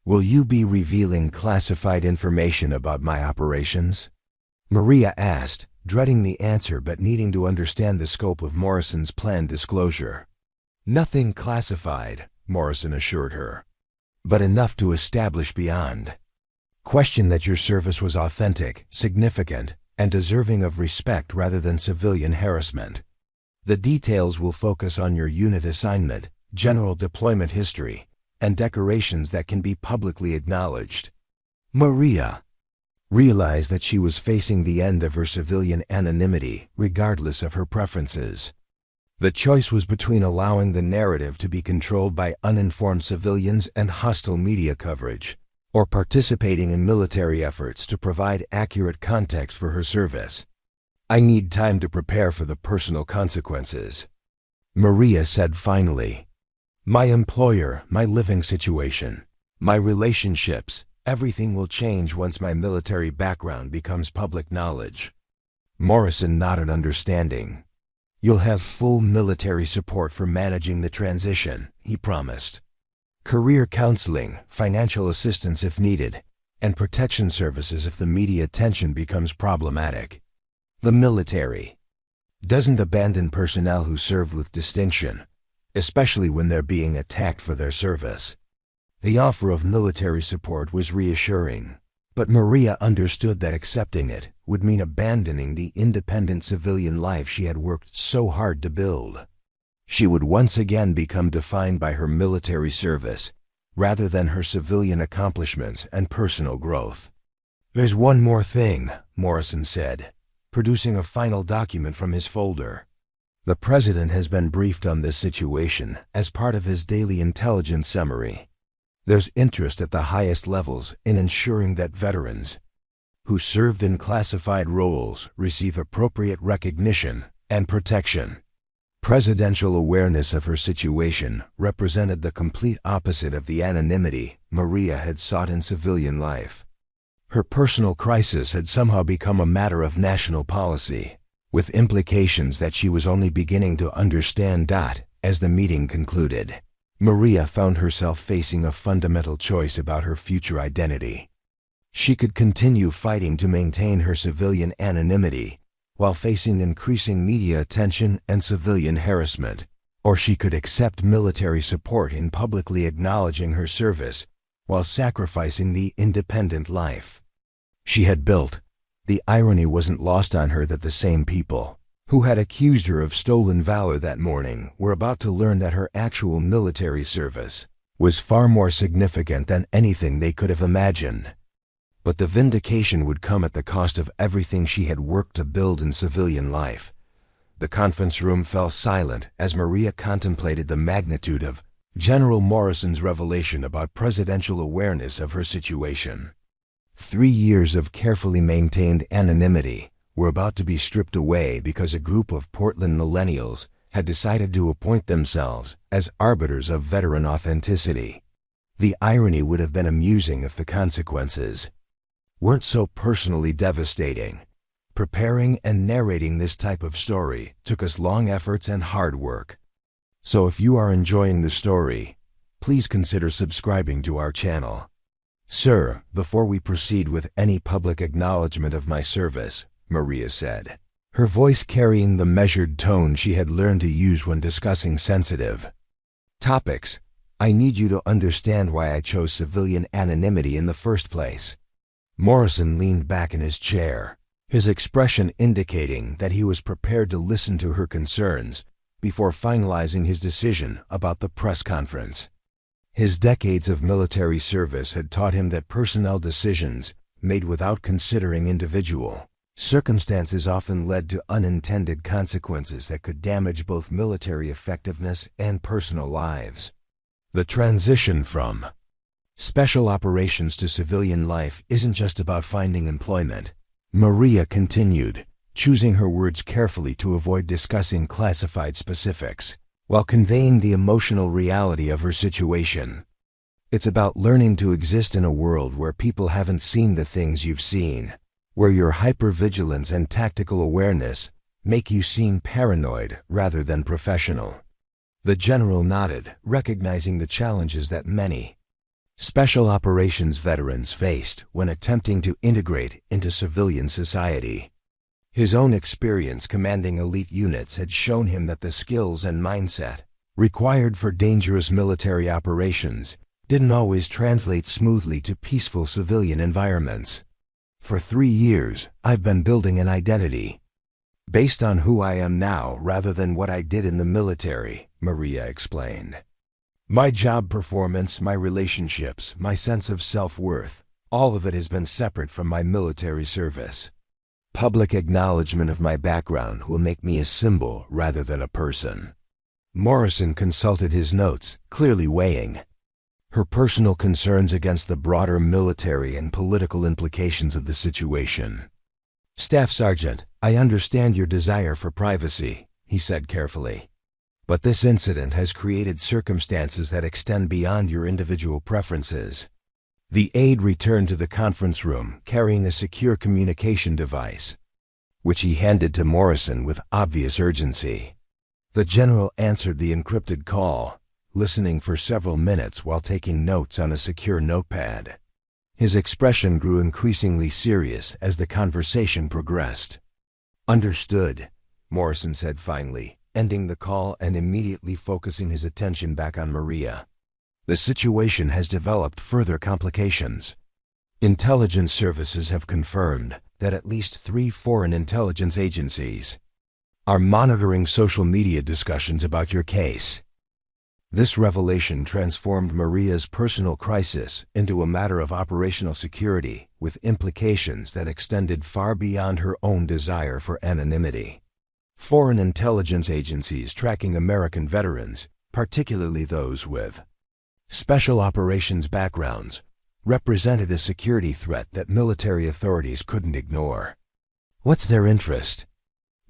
"Will you be revealing classified information about my operations?" Maria asked, dreading the answer but needing to understand the scope of Morrison's planned disclosure. "Nothing classified," Morrison assured her, "but enough to establish beyond question that your service was authentic, significant, and deserving of respect rather than civilian harassment. The details will focus on your unit assignment, general deployment history, and decorations that can be publicly acknowledged." Maria realized that she was facing the end of her civilian anonymity, regardless of her preferences. The choice was between allowing the narrative to be controlled by uninformed civilians and hostile media coverage, or participating in military efforts to provide accurate context for her service. "I need time to prepare for the personal consequences," Maria said finally. "My employer, my living situation, my relationships, everything will change once my military background becomes public knowledge." Morrison nodded understanding. "You'll have full military support for managing the transition," he promised. "Career counseling, financial assistance if needed, and protection services if the media attention becomes problematic. The military doesn't abandon personnel who served with distinction, especially when they're being attacked for their service. The offer of military support was reassuring, but Maria understood that accepting it would mean abandoning the independent civilian life she had worked so hard to build. She would once again become defined by her military service, rather than her civilian accomplishments and personal growth. "There's one more thing," Morrison said, producing a final document from his folder. "The President has been briefed on this situation as part of his daily intelligence summary. There's interest at the highest levels in ensuring that veterans who served in classified roles receive appropriate recognition and protection." Presidential awareness of her situation represented the complete opposite of the anonymity Maria had sought in civilian life. Her personal crisis had somehow become a matter of national policy, with implications that she was only beginning to understand. As the meeting concluded, Maria found herself facing a fundamental choice about her future identity. She could continue fighting to maintain her civilian anonymity while facing increasing media attention and civilian harassment, or she could accept military support in publicly acknowledging her service while sacrificing the independent life she had built. The irony wasn't lost on her that the same people who had accused her of stolen valor that morning were about to learn that her actual military service was far more significant than anything they could have imagined. But the vindication would come at the cost of everything she had worked to build in civilian life. The conference room fell silent as Maria contemplated the magnitude of General Morrison's revelation about presidential awareness of her situation. 3 years of carefully maintained anonymity were about to be stripped away because a group of Portland millennials had decided to appoint themselves as arbiters of veteran authenticity. The irony would have been amusing if the consequences weren't so personally devastating. Preparing and narrating this type of story took us long efforts and hard work. So if you are enjoying the story, please consider subscribing to our channel. "Sir, before we proceed with any public acknowledgement of my service," Maria said, her voice carrying the measured tone she had learned to use when discussing sensitive topics, "I need you to understand why I chose civilian anonymity in the first place." Morrison leaned back in his chair, his expression indicating that he was prepared to listen to her concerns before finalizing his decision about the press conference. His decades of military service had taught him that personnel decisions made without considering individual circumstances often led to unintended consequences that could damage both military effectiveness and personal lives. The transition from special operations to civilian life isn't just about finding employment, Maria continued, choosing her words carefully to avoid discussing classified specifics, while conveying the emotional reality of her situation. "It's about learning to exist in a world where people haven't seen the things you've seen, where your hypervigilance and tactical awareness make you seem paranoid rather than professional." The general nodded, recognizing the challenges that many special operations veterans faced when attempting to integrate into civilian society. His own experience commanding elite units had shown him that the skills and mindset required for dangerous military operations didn't always translate smoothly to peaceful civilian environments. "For 3 years, I've been building an identity based on who I am now rather than what I did in the military," Maria explained. "My job performance, my relationships, my sense of self-worth, all of it has been separate from my military service. Public acknowledgement of my background will make me a symbol rather than a person." Morrison consulted his notes, clearly weighing her personal concerns against the broader military and political implications of the situation. "Staff Sergeant, I understand your desire for privacy," he said carefully. "But this incident has created circumstances that extend beyond your individual preferences." The aide returned to the conference room carrying a secure communication device, which he handed to Morrison with obvious urgency. The general answered the encrypted call, listening for several minutes while taking notes on a secure notepad. His expression grew increasingly serious as the conversation progressed. "Understood," Morrison said finally, ending the call and immediately focusing his attention back on Maria. "The situation has developed further complications. Intelligence services have confirmed that at least 3 foreign intelligence agencies are monitoring social media discussions about your case." This revelation transformed Maria's personal crisis into a matter of operational security, with implications that extended far beyond her own desire for anonymity. Foreign intelligence agencies tracking American veterans, particularly those with special operations backgrounds, represented a security threat that military authorities couldn't ignore. "What's their interest?"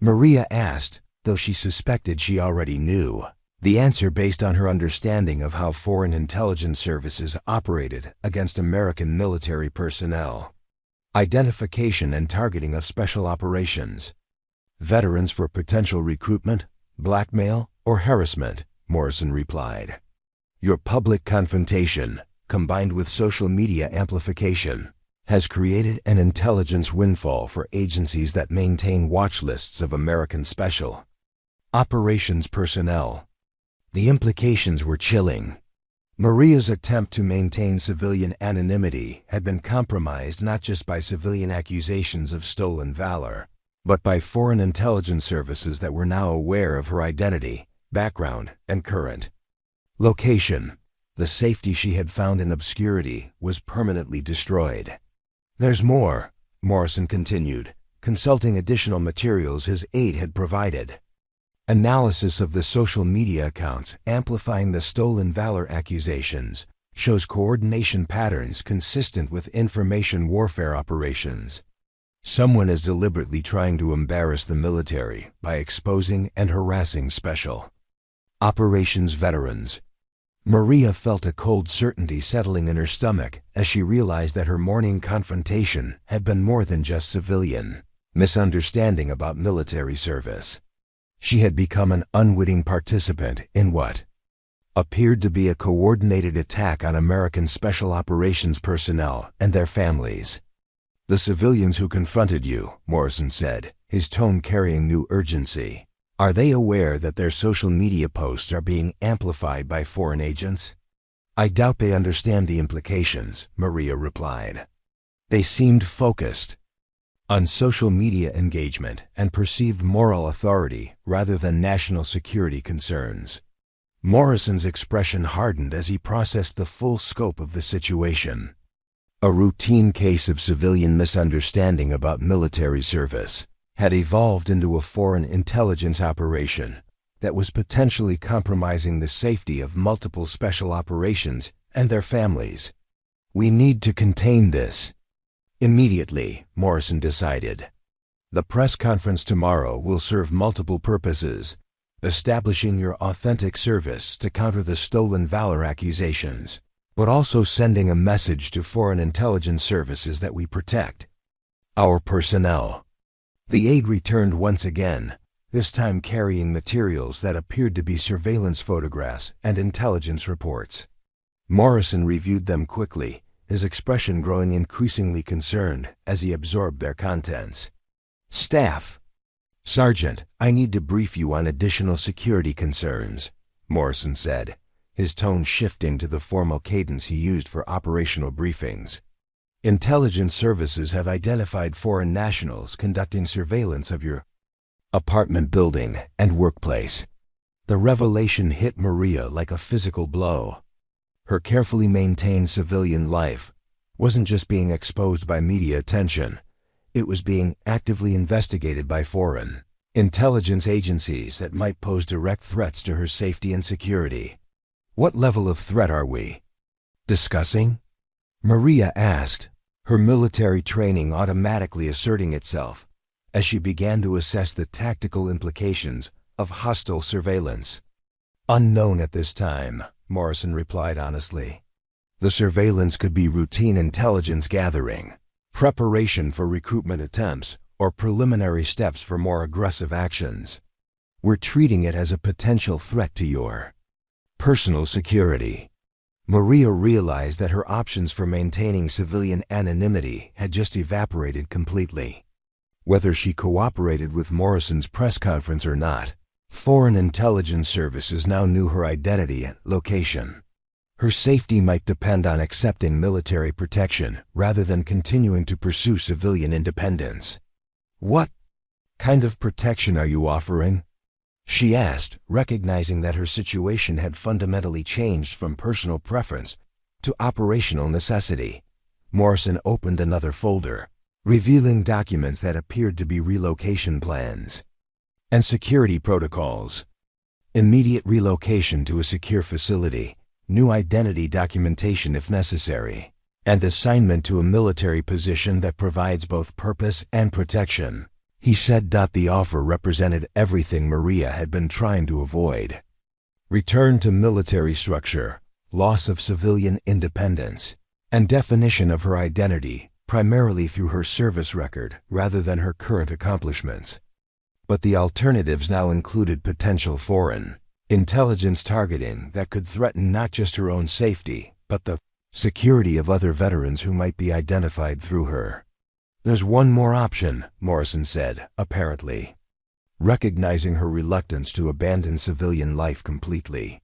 Maria asked, though she suspected she already knew the answer based on her understanding of how foreign intelligence services operated against American military personnel. "Identification and targeting of special operations. Veterans for potential recruitment, blackmail, or harassment," Morrison replied. "Your public confrontation, combined with social media amplification, has created an intelligence windfall for agencies that maintain watch lists of American special operations personnel." The implications were chilling. Maria's attempt to maintain civilian anonymity had been compromised not just by civilian accusations of stolen valor, but by foreign intelligence services that were now aware of her identity, background, and current location. The safety she had found in obscurity was permanently destroyed. "There's more," Morrison continued, consulting additional materials his aide had provided. "Analysis of the social media accounts amplifying the stolen valor accusations shows coordination patterns consistent with information warfare operations. Someone is deliberately trying to embarrass the military by exposing and harassing special operations veterans." Maria felt a cold certainty settling in her stomach as she realized that her morning confrontation had been more than just civilian misunderstanding about military service. She had become an unwitting participant in what appeared to be a coordinated attack on American special operations personnel and their families. "The civilians who confronted you," Morrison said, his tone carrying new urgency, "are they aware that their social media posts are being amplified by foreign agents?" "I doubt they understand the implications," Maria replied. They seemed focused on social media engagement and perceived moral authority rather than national security concerns. Morrison's expression hardened as he processed the full scope of the situation. A routine case of civilian misunderstanding about military service had evolved into a foreign intelligence operation that was potentially compromising the safety of multiple special operations and their families. "We need to contain this immediately," Morrison decided. "The press conference tomorrow will serve multiple purposes, establishing your authentic service to counter the stolen valor accusations, but also sending a message to foreign intelligence services that we protect our personnel." The aide returned once again, this time carrying materials that appeared to be surveillance photographs and intelligence reports. Morrison reviewed them quickly, his expression growing increasingly concerned as he absorbed their contents. "Staff. Sergeant, I need to brief you on additional security concerns," Morrison said, his tone shifting to the formal cadence he used for operational briefings. "Intelligence services have identified foreign nationals conducting surveillance of your apartment building and workplace." The revelation hit Maria like a physical blow. Her carefully maintained civilian life wasn't just being exposed by media attention, it was being actively investigated by foreign intelligence agencies that might pose direct threats to her safety and security. "What level of threat are we discussing?" Maria asked, her military training automatically asserting itself as she began to assess the tactical implications of hostile surveillance. "Unknown at this time," Morrison replied honestly. "The surveillance could be routine intelligence gathering, preparation for recruitment attempts, or preliminary steps for more aggressive actions. We're treating it as a potential threat to your personal security." Maria realized that her options for maintaining civilian anonymity had just evaporated completely. Whether she cooperated with Morrison's press conference or not, foreign intelligence services now knew her identity and location. Her safety might depend on accepting military protection rather than continuing to pursue civilian independence. "What kind of protection are you offering?" she asked, recognizing that her situation had fundamentally changed from personal preference to operational necessity. Morrison opened another folder, revealing documents that appeared to be relocation plans and security protocols. Immediate relocation to a secure facility, new identity documentation if necessary, and assignment to a military position that provides both purpose and protection. He said. The offer represented everything Maria had been trying to avoid. Return to military structure, loss of civilian independence, and definition of her identity, primarily through her service record rather than her current accomplishments. But the alternatives now included potential foreign intelligence targeting that could threaten not just her own safety, but the security of other veterans who might be identified through her. "There's one more option," Morrison said, apparently recognizing her reluctance to abandon civilian life completely.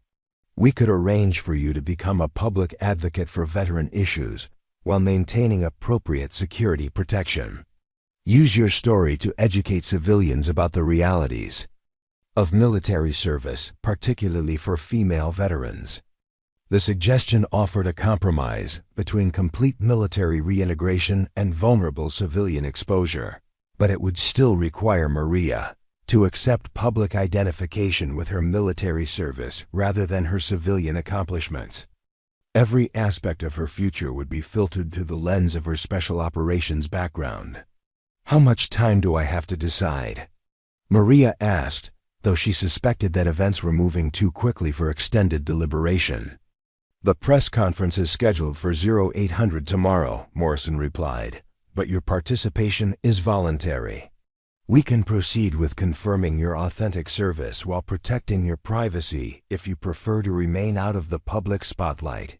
"We could arrange for you to become a public advocate for veteran issues while maintaining appropriate security protection. Use your story to educate civilians about the realities of military service, particularly for female veterans." The suggestion offered a compromise between complete military reintegration and vulnerable civilian exposure, but it would still require Maria to accept public identification with her military service rather than her civilian accomplishments. Every aspect of her future would be filtered through the lens of her special operations background. "How much time do I have to decide?" Maria asked, though she suspected that events were moving too quickly for extended deliberation. "The press conference is scheduled for 0800 tomorrow," Morrison replied, "but your participation is voluntary. We can proceed with confirming your authentic service while protecting your privacy if you prefer to remain out of the public spotlight."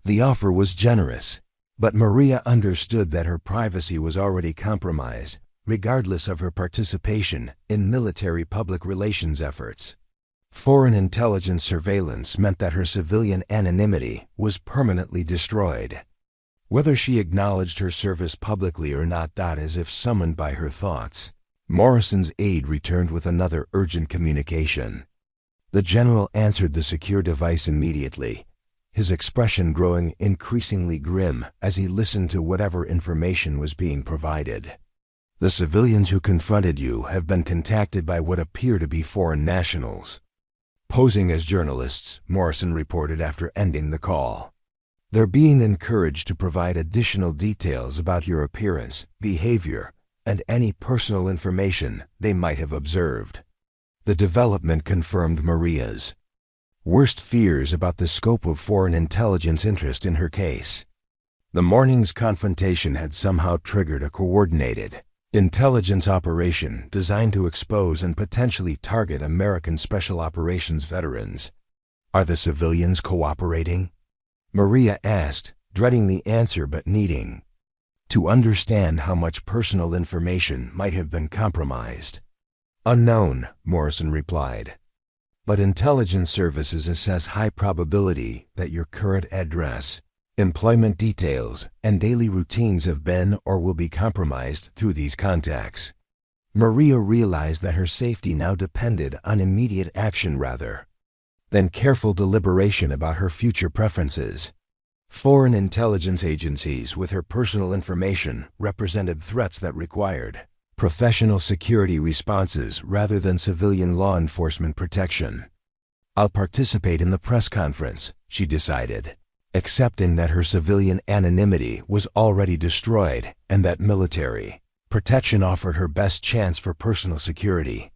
The offer was generous, but Maria understood that her privacy was already compromised, regardless of her participation in military public relations efforts. Foreign intelligence surveillance meant that her civilian anonymity was permanently destroyed. Whether she acknowledged her service publicly or not. As if summoned by her thoughts, Morrison's aide returned with another urgent communication. The general answered the secure device immediately, his expression growing increasingly grim as he listened to whatever information was being provided. "The civilians who confronted you have been contacted by what appear to be foreign nationals, posing as journalists," Morrison reported after ending the call. "They're being encouraged to provide additional details about your appearance, behavior, and any personal information they might have observed." The development confirmed Maria's worst fears about the scope of foreign intelligence interest in her case. The morning's confrontation had somehow triggered a coordinated intelligence operation designed to expose and potentially target American Special Operations veterans. "Are the civilians cooperating?" Maria asked, dreading the answer but needing to understand how much personal information might have been compromised. "Unknown," Morrison replied, "but intelligence services assess high probability that your current address, employment details, and daily routines have been or will be compromised through these contacts." Maria realized that her safety now depended on immediate action rather than careful deliberation about her future preferences. Foreign intelligence agencies with her personal information represented threats that required professional security responses rather than civilian law enforcement protection. "I'll participate in the press conference," she decided, accepting that her civilian anonymity was already destroyed and that military protection offered her best chance for personal security.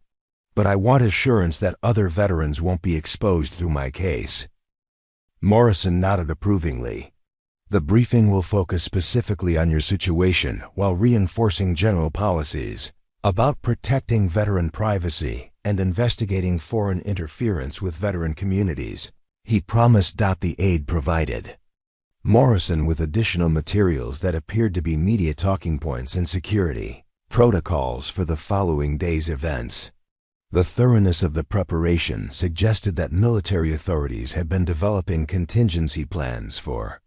"But I want assurance that other veterans won't be exposed through my case." Morrison nodded approvingly. "The briefing will focus specifically on your situation while reinforcing general policies about protecting veteran privacy and investigating foreign interference with veteran communities," he promised. The aide provided Morrison with additional materials that appeared to be media talking points and security protocols for the following day's events. The thoroughness of the preparation suggested that military authorities had been developing contingency plans for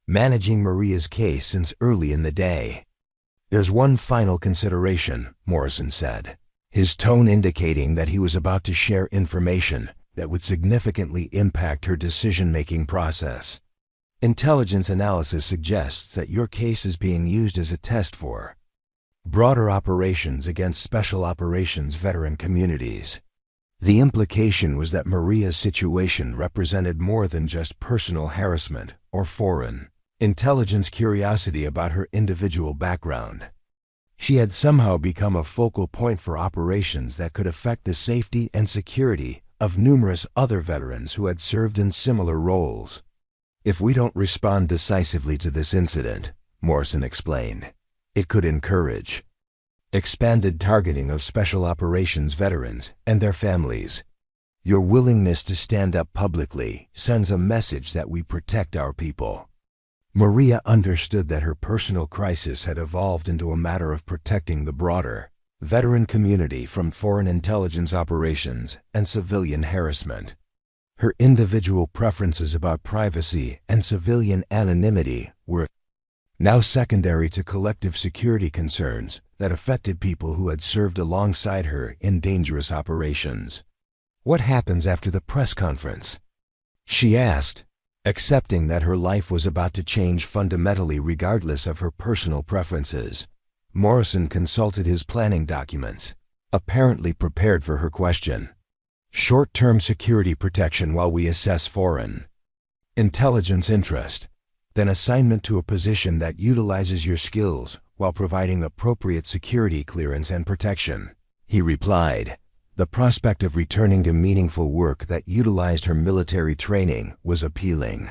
managing Maria's case since early in the day. "There's one final consideration," Morrison said, his tone indicating that he was about to share information that would significantly impact her decision-making process. "Intelligence analysis suggests that your case is being used as a test for broader operations against special operations veteran communities." The implication was that Maria's situation represented more than just personal harassment or foreign intelligence curiosity about her individual background. She had somehow become a focal point for operations that could affect the safety and security of numerous other veterans who had served in similar roles. "If we don't respond decisively to this incident," Morrison explained, "it could encourage expanded targeting of special operations veterans and their families. Your willingness to stand up publicly sends a message that we protect our people." Maria understood that her personal crisis had evolved into a matter of protecting the broader veteran community from foreign intelligence operations and civilian harassment. Her individual preferences about privacy and civilian anonymity were now secondary to collective security concerns that affected people who had served alongside her in dangerous operations. "What happens after the press conference?" she asked, accepting that her life was about to change fundamentally regardless of her personal preferences. Morrison consulted his planning documents, apparently prepared for her question. "Short-term security protection while we assess foreign intelligence interest, then assignment to a position that utilizes your skills while providing appropriate security clearance and protection," he replied. The prospect of returning to meaningful work that utilized her military training was appealing.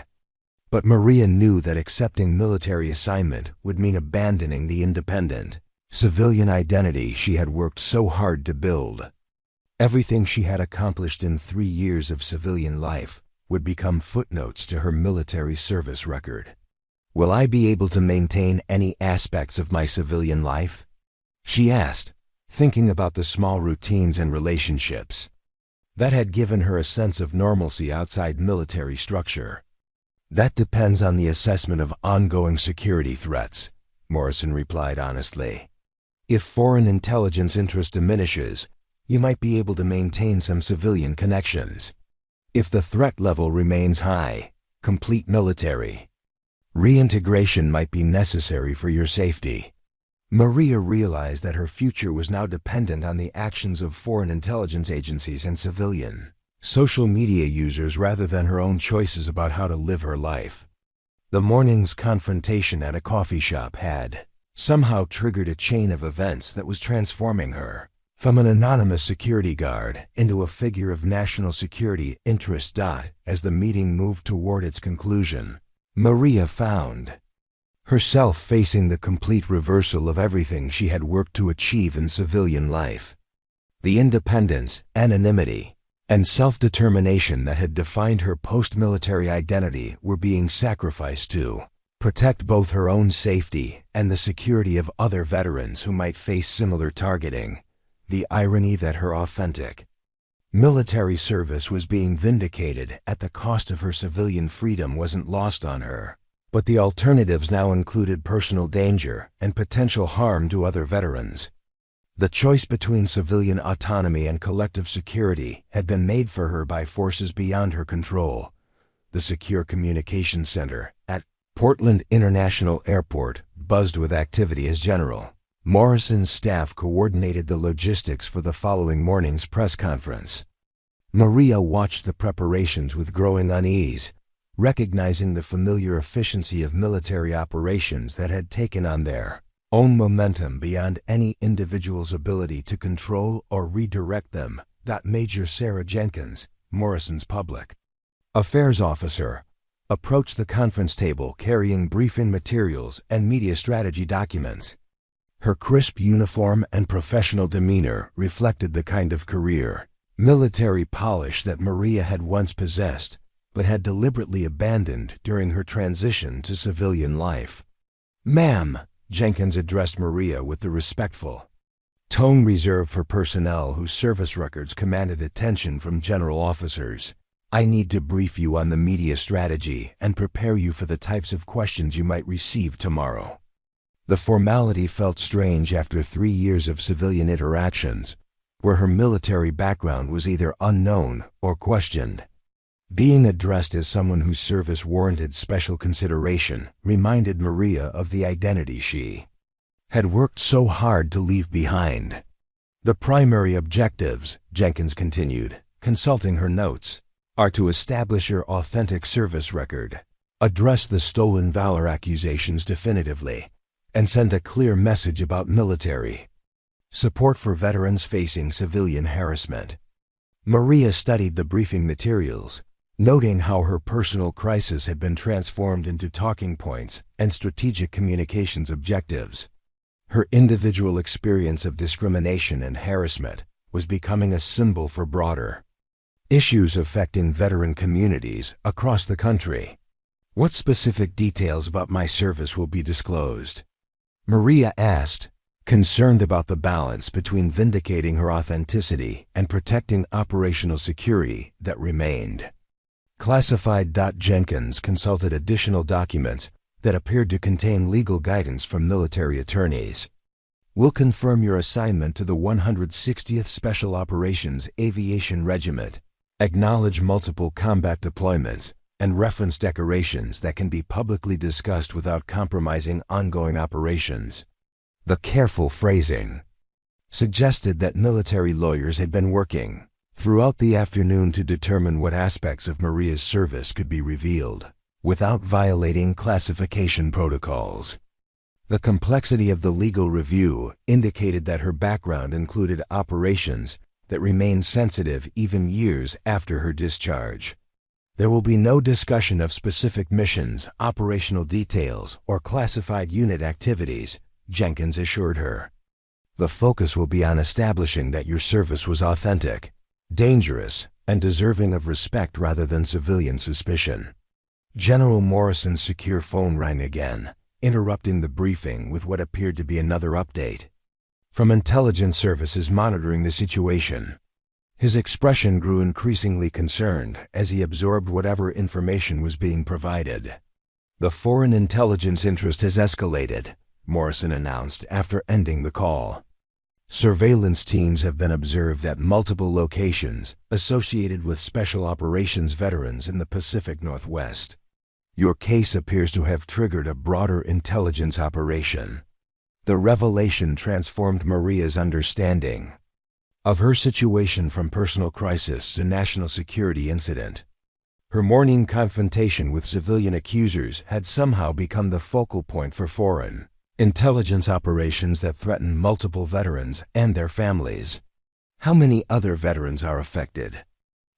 But Maria knew that accepting military assignment would mean abandoning the independent, civilian identity she had worked so hard to build. Everything she had accomplished in 3 years of civilian life would become footnotes to her military service record. "Will I be able to maintain any aspects of my civilian life?" she asked, thinking about the small routines and relationships that had given her a sense of normalcy outside military structure. "That depends on the assessment of ongoing security threats," Morrison replied honestly. "If foreign intelligence interest diminishes, you might be able to maintain some civilian connections. If the threat level remains high, complete military reintegration might be necessary for your safety." Maria realized that her future was now dependent on the actions of foreign intelligence agencies and civilian social media users rather than her own choices about how to live her life. The morning's confrontation at a coffee shop had somehow triggered a chain of events that was transforming her from an anonymous security guard into a figure of national security interest. As the meeting moved toward its conclusion, Maria found herself facing the complete reversal of everything she had worked to achieve in civilian life. The independence, anonymity, and self-determination that had defined her post-military identity were being sacrificed to protect both her own safety and the security of other veterans who might face similar targeting. The irony that her authentic military service was being vindicated at the cost of her civilian freedom wasn't lost on her. But the alternatives now included personal danger and potential harm to other veterans. The choice between civilian autonomy and collective security had been made for her by forces beyond her control. The Secure Communications Center at Portland International Airport buzzed with activity as General Morrison's staff coordinated the logistics for the following morning's press conference. Maria watched the preparations with growing unease, recognizing the familiar efficiency of military operations that had taken on their own momentum beyond any individual's ability to control or redirect them. Major Sarah Jenkins, Morrison's public affairs officer, approached the conference table carrying briefing materials and media strategy documents. Her crisp uniform and professional demeanor reflected the kind of career military polish that Maria had once possessed, but had deliberately abandoned during her transition to civilian life. "Ma'am," Jenkins addressed Maria with the respectful tone reserved for personnel whose service records commanded attention from general officers, "I need to brief you on the media strategy and prepare you for the types of questions you might receive tomorrow." The formality felt strange after 3 years of civilian interactions, where her military background was either unknown or questioned. Being addressed as someone whose service warranted special consideration reminded Maria of the identity she had worked so hard to leave behind. "The primary objectives," Jenkins continued, consulting her notes, "are to establish your authentic service record, address the stolen valor accusations definitively, and send a clear message about military support for veterans facing civilian harassment." Maria studied the briefing materials, noting how her personal crisis had been transformed into talking points and strategic communications objectives. Her individual experience of discrimination and harassment was becoming a symbol for broader issues affecting veteran communities across the country. "What specific details about my service will be disclosed?" Maria asked, concerned about the balance between vindicating her authenticity and protecting operational security that remained classified. Jenkins consulted additional documents that appeared to contain legal guidance from military attorneys. "Will confirm your assignment to the 160th Special Operations Aviation Regiment, acknowledge multiple combat deployments, and reference decorations that can be publicly discussed without compromising ongoing operations." The careful phrasing suggested that military lawyers had been working throughout the afternoon to determine what aspects of Maria's service could be revealed without violating classification protocols. The complexity of the legal review indicated that her background included operations that remained sensitive even years after her discharge. "There will be no discussion of specific missions, operational details, or classified unit activities," Jenkins assured her. "The focus will be on establishing that your service was authentic, dangerous, and deserving of respect rather than civilian suspicion." General Morrison's secure phone rang again, interrupting the briefing with what appeared to be another update from intelligence services monitoring the situation. His expression grew increasingly concerned as he absorbed whatever information was being provided. "The foreign intelligence interest has escalated," Morrison announced after ending the call. "Surveillance teams have been observed at multiple locations associated with special operations veterans in the Pacific Northwest. Your case appears to have triggered a broader intelligence operation." The revelation transformed Maria's understanding of her situation from personal crisis to national security incident. Her morning confrontation with civilian accusers had somehow become the focal point for foreign intelligence operations that threaten multiple veterans and their families. "How many other veterans are affected?"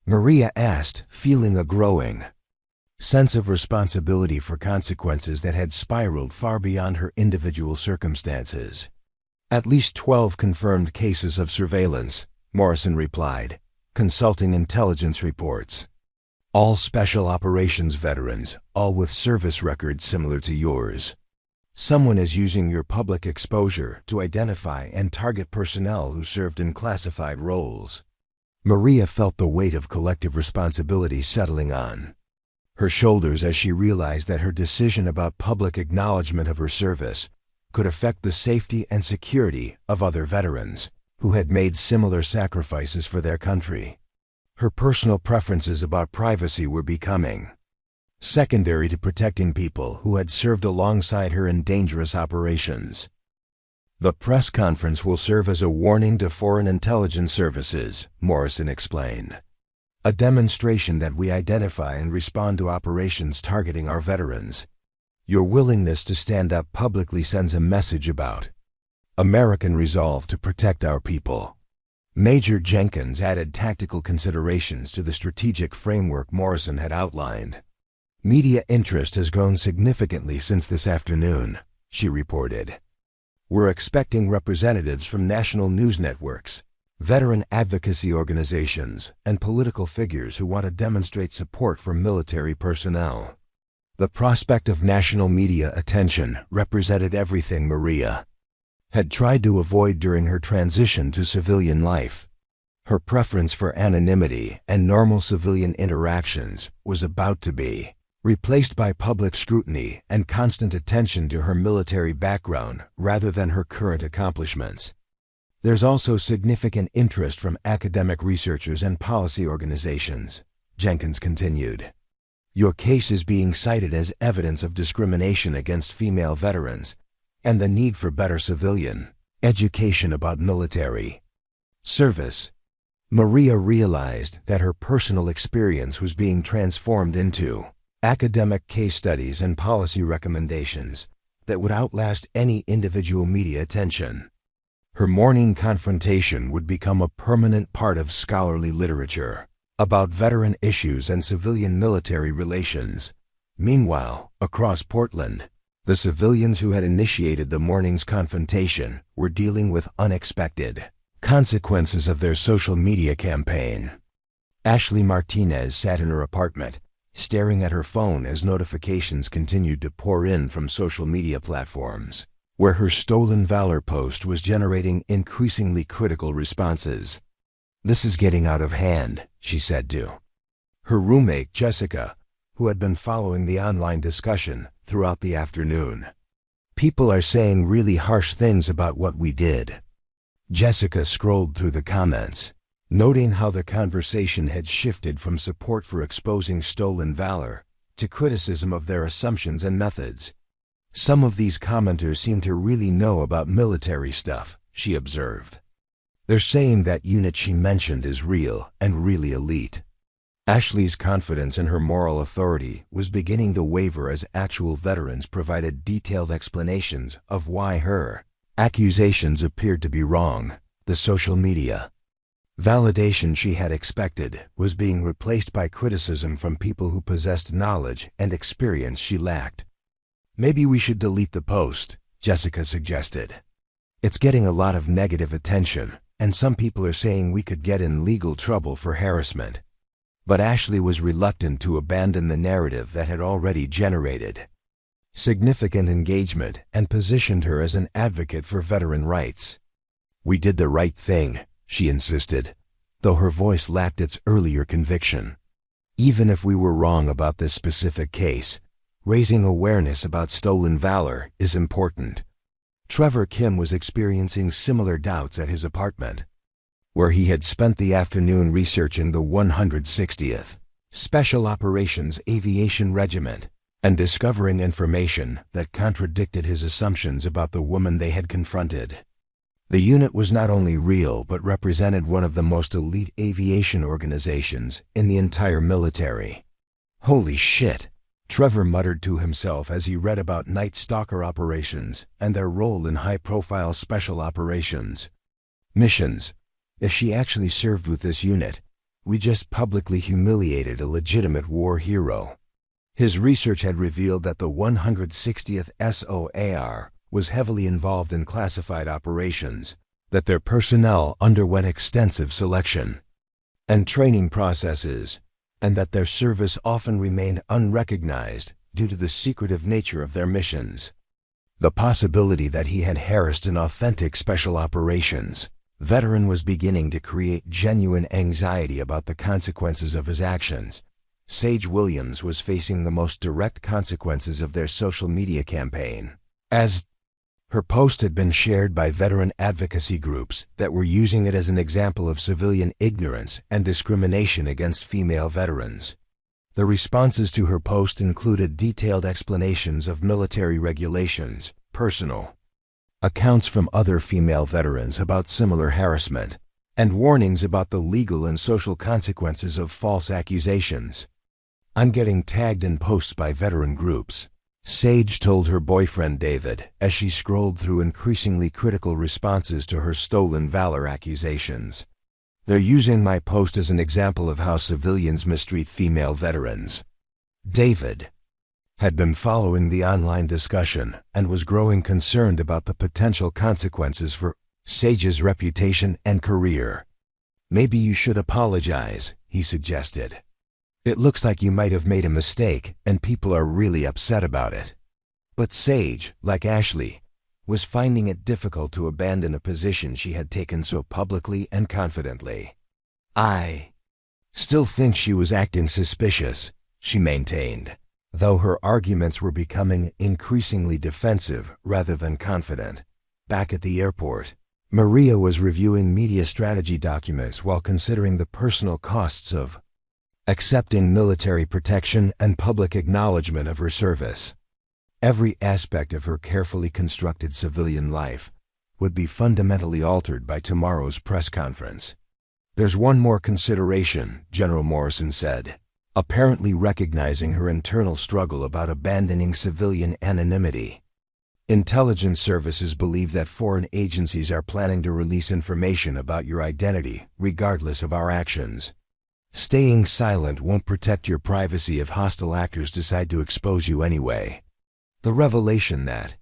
Maria asked, feeling a growing sense of responsibility for consequences that had spiraled far beyond her individual circumstances. "At least 12 confirmed cases of surveillance," Morrison replied, consulting intelligence reports. "All special operations veterans, all with service records similar to yours. Someone is using your public exposure to identify and target personnel who served in classified roles." Maria felt the weight of collective responsibility settling on her shoulders as she realized that her decision about public acknowledgement of her service could affect the safety and security of other veterans who had made similar sacrifices for their country. Her personal preferences about privacy were becoming secondary to protecting people who had served alongside her in dangerous operations. "The press conference will serve as a warning to foreign intelligence services," Morrison explained. "A demonstration that we identify and respond to operations targeting our veterans. Your willingness to stand up publicly sends a message about American resolve to protect our people." Major Jenkins added tactical considerations to the strategic framework Morrison had outlined. "Media interest has grown significantly since this afternoon," she reported. "We're expecting representatives from national news networks, veteran advocacy organizations, and political figures who want to demonstrate support for military personnel. The prospect of national media attention represented everything Maria had tried to avoid during her transition to civilian life. Her preference for anonymity and normal civilian interactions was about to be replaced by public scrutiny and constant attention to her military background rather than her current accomplishments. There's also significant interest from academic researchers and policy organizations, Jenkins continued. Your case is being cited as evidence of discrimination against female veterans and the need for better civilian education about military service. Maria realized that her personal experience was being transformed into academic case studies and policy recommendations that would outlast any individual media attention. Her morning confrontation would become a permanent part of scholarly literature about veteran issues and civilian-military relations. Meanwhile, across Portland, the civilians who had initiated the morning's confrontation were dealing with unexpected consequences of their social media campaign. Ashley Martinez sat in her apartment, staring at her phone as notifications continued to pour in from social media platforms, where her Stolen Valor post was generating increasingly critical responses. "This is getting out of hand," she said to her roommate Jessica, who had been following the online discussion throughout the afternoon. "People are saying really harsh things about what we did." Jessica scrolled through the comments, noting how the conversation had shifted from support for exposing Stolen Valor to criticism of their assumptions and methods. "Some of these commenters seem to really know about military stuff," she observed. "They're saying that unit she mentioned is real and really elite." Ashley's confidence in her moral authority was beginning to waver as actual veterans provided detailed explanations of why her accusations appeared to be wrong. The social media validation she had expected was being replaced by criticism from people who possessed knowledge and experience she lacked. "Maybe we should delete the post," Jessica suggested. "It's getting a lot of negative attention, and some people are saying we could get in legal trouble for harassment." But Ashley was reluctant to abandon the narrative that had already generated significant engagement and positioned her as an advocate for veteran rights. "We did the right thing," she insisted, though her voice lacked its earlier conviction. "Even if we were wrong about this specific case, raising awareness about Stolen Valor is important." Trevor Kim was experiencing similar doubts at his apartment, where he had spent the afternoon researching the 160th Special Operations Aviation Regiment and discovering information that contradicted his assumptions about the woman they had confronted. The unit was not only real but represented one of the most elite aviation organizations in the entire military. "Holy shit," Trevor muttered to himself as he read about Night Stalker operations and their role in high-profile special operations missions. "If she actually served with this unit, we just publicly humiliated a legitimate war hero." His research had revealed that the 160th SOAR was heavily involved in classified operations, that their personnel underwent extensive selection and training processes, and that their service often remained unrecognized due to the secretive nature of their missions. The possibility that he had harassed an authentic special operations veteran was beginning to create genuine anxiety about the consequences of his actions. Sage Williams was facing the most direct consequences of their social media campaign, as her post had been shared by veteran advocacy groups that were using it as an example of civilian ignorance and discrimination against female veterans. The responses to her post included detailed explanations of military regulations, personal accounts from other female veterans about similar harassment, and warnings about the legal and social consequences of false accusations. "I'm getting tagged in posts by veteran groups," Sage told her boyfriend David as she scrolled through increasingly critical responses to her Stolen Valor accusations. "They're using my post as an example of how civilians mistreat female veterans." David had been following the online discussion and was growing concerned about the potential consequences for Sage's reputation and career. Maybe you should apologize, he suggested. It looks like you might have made a mistake and people are really upset about it. But Sage, like Ashley, was finding it difficult to abandon a position she had taken so publicly and confidently. I still think she was acting suspicious, she maintained, though her arguments were becoming increasingly defensive rather than confident. Back at the airport, Maria was reviewing media strategy documents while considering the personal costs of accepting military protection and public acknowledgement of her service. Every aspect of her carefully constructed civilian life would be fundamentally altered by tomorrow's press conference. There's one more consideration, General Morrison said, apparently recognizing her internal struggle about abandoning civilian anonymity. Intelligence services believe that foreign agencies are planning to release information about your identity, regardless of our actions. Staying silent won't protect your privacy if hostile actors decide to expose you anyway. The revelation that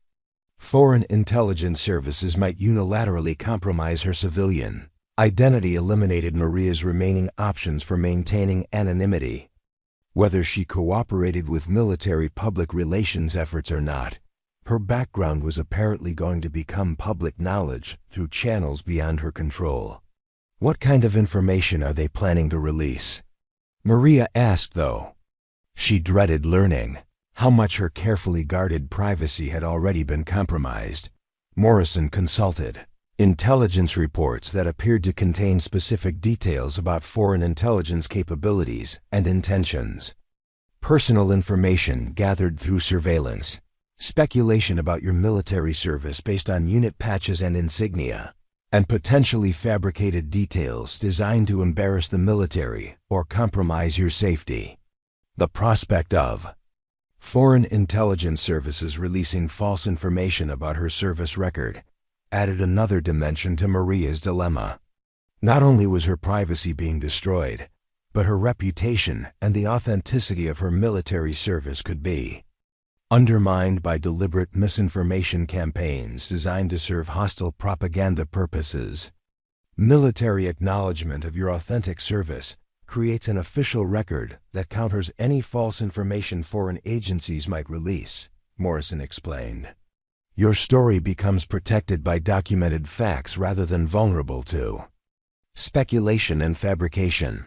foreign intelligence services might unilaterally compromise her civilian identity eliminated Maria's remaining options for maintaining anonymity. Whether she cooperated with military public relations efforts or not, her background was apparently going to become public knowledge through channels beyond her control. What kind of information are they planning to release? Maria asked, though. She dreaded learning how much her carefully guarded privacy had already been compromised. Morrison consulted intelligence reports that appeared to contain specific details about foreign intelligence capabilities and intentions. Personal information gathered through surveillance. Speculation about your military service based on unit patches and insignia, and potentially fabricated details designed to embarrass the military or compromise your safety. The prospect of foreign intelligence services releasing false information about her service record added another dimension to Maria's dilemma. Not only was her privacy being destroyed, but her reputation and the authenticity of her military service could be undermined by deliberate misinformation campaigns designed to serve hostile propaganda purposes. Military acknowledgement of your authentic service creates an official record that counters any false information foreign agencies might release, Morrison explained. Your story becomes protected by documented facts rather than vulnerable to speculation and fabrication.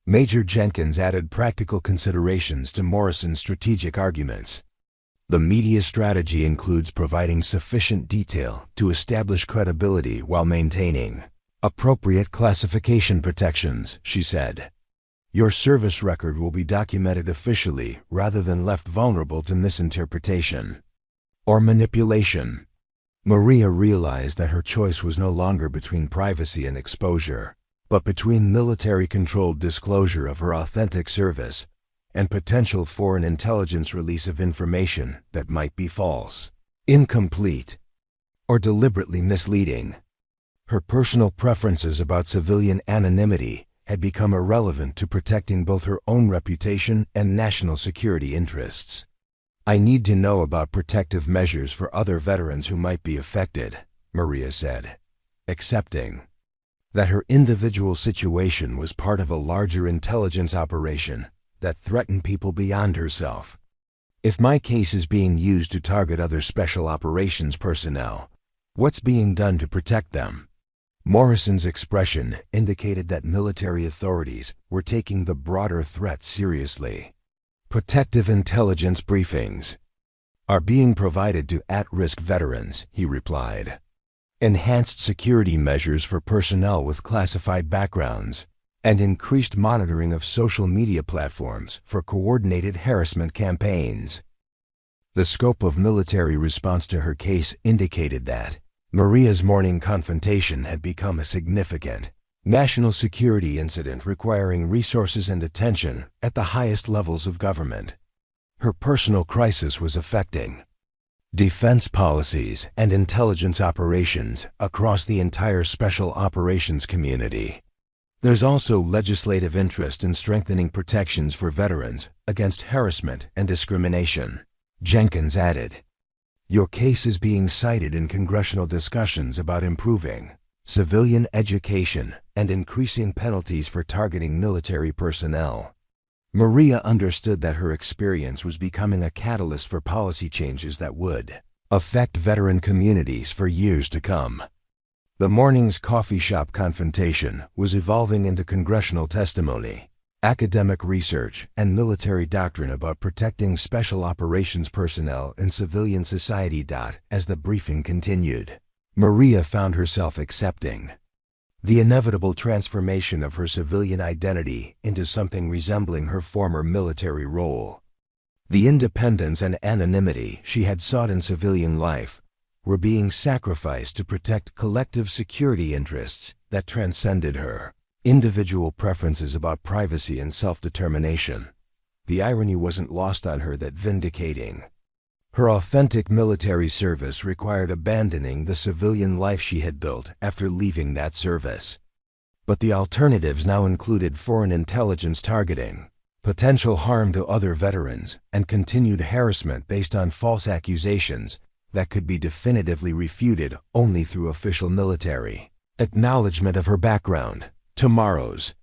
Major Jenkins added practical considerations to Morrison's strategic arguments. The media strategy includes providing sufficient detail to establish credibility while maintaining appropriate classification protections, she said. Your service record will be documented officially rather than left vulnerable to misinterpretation or manipulation. Maria realized that her choice was no longer between privacy and exposure, but between military-controlled disclosure of her authentic service and potential foreign intelligence release of information that might be false, incomplete, or deliberately misleading. Her personal preferences about civilian anonymity had become irrelevant to protecting both her own reputation and national security interests. I need to know about protective measures for other veterans who might be affected, Maria said, accepting that her individual situation was part of a larger intelligence operation that threatened people beyond herself. If my case is being used to target other special operations personnel, what's being done to protect them? Morrison's expression indicated that military authorities were taking the broader threat seriously. Protective intelligence briefings are being provided to at-risk veterans, he replied. Enhanced security measures for personnel with classified backgrounds, and increased monitoring of social media platforms for coordinated harassment campaigns. The scope of military response to her case indicated that Maria's morning confrontation had become a significant national security incident requiring resources and attention at the highest levels of government. Her personal crisis was affecting defense policies and intelligence operations across the entire special operations community. There's also legislative interest in strengthening protections for veterans against harassment and discrimination, Jenkins added. Your case is being cited in congressional discussions about improving civilian education, and increasing penalties for targeting military personnel. Maria understood that her experience was becoming a catalyst for policy changes that would affect veteran communities for years to come. The morning's coffee shop confrontation was evolving into congressional testimony, academic research, and military doctrine about protecting special operations personnel in civilian society. As the briefing continued, Maria found herself accepting the inevitable transformation of her civilian identity into something resembling her former military role. The independence and anonymity she had sought in civilian life were being sacrificed to protect collective security interests that transcended her individual preferences about privacy and self-determination. The irony wasn't lost on her that vindicating her authentic military service required abandoning the civilian life she had built after leaving that service. But the alternatives now included foreign intelligence targeting, potential harm to other veterans, and continued harassment based on false accusations that could be definitively refuted only through official military acknowledgement of her background. Tomorrow's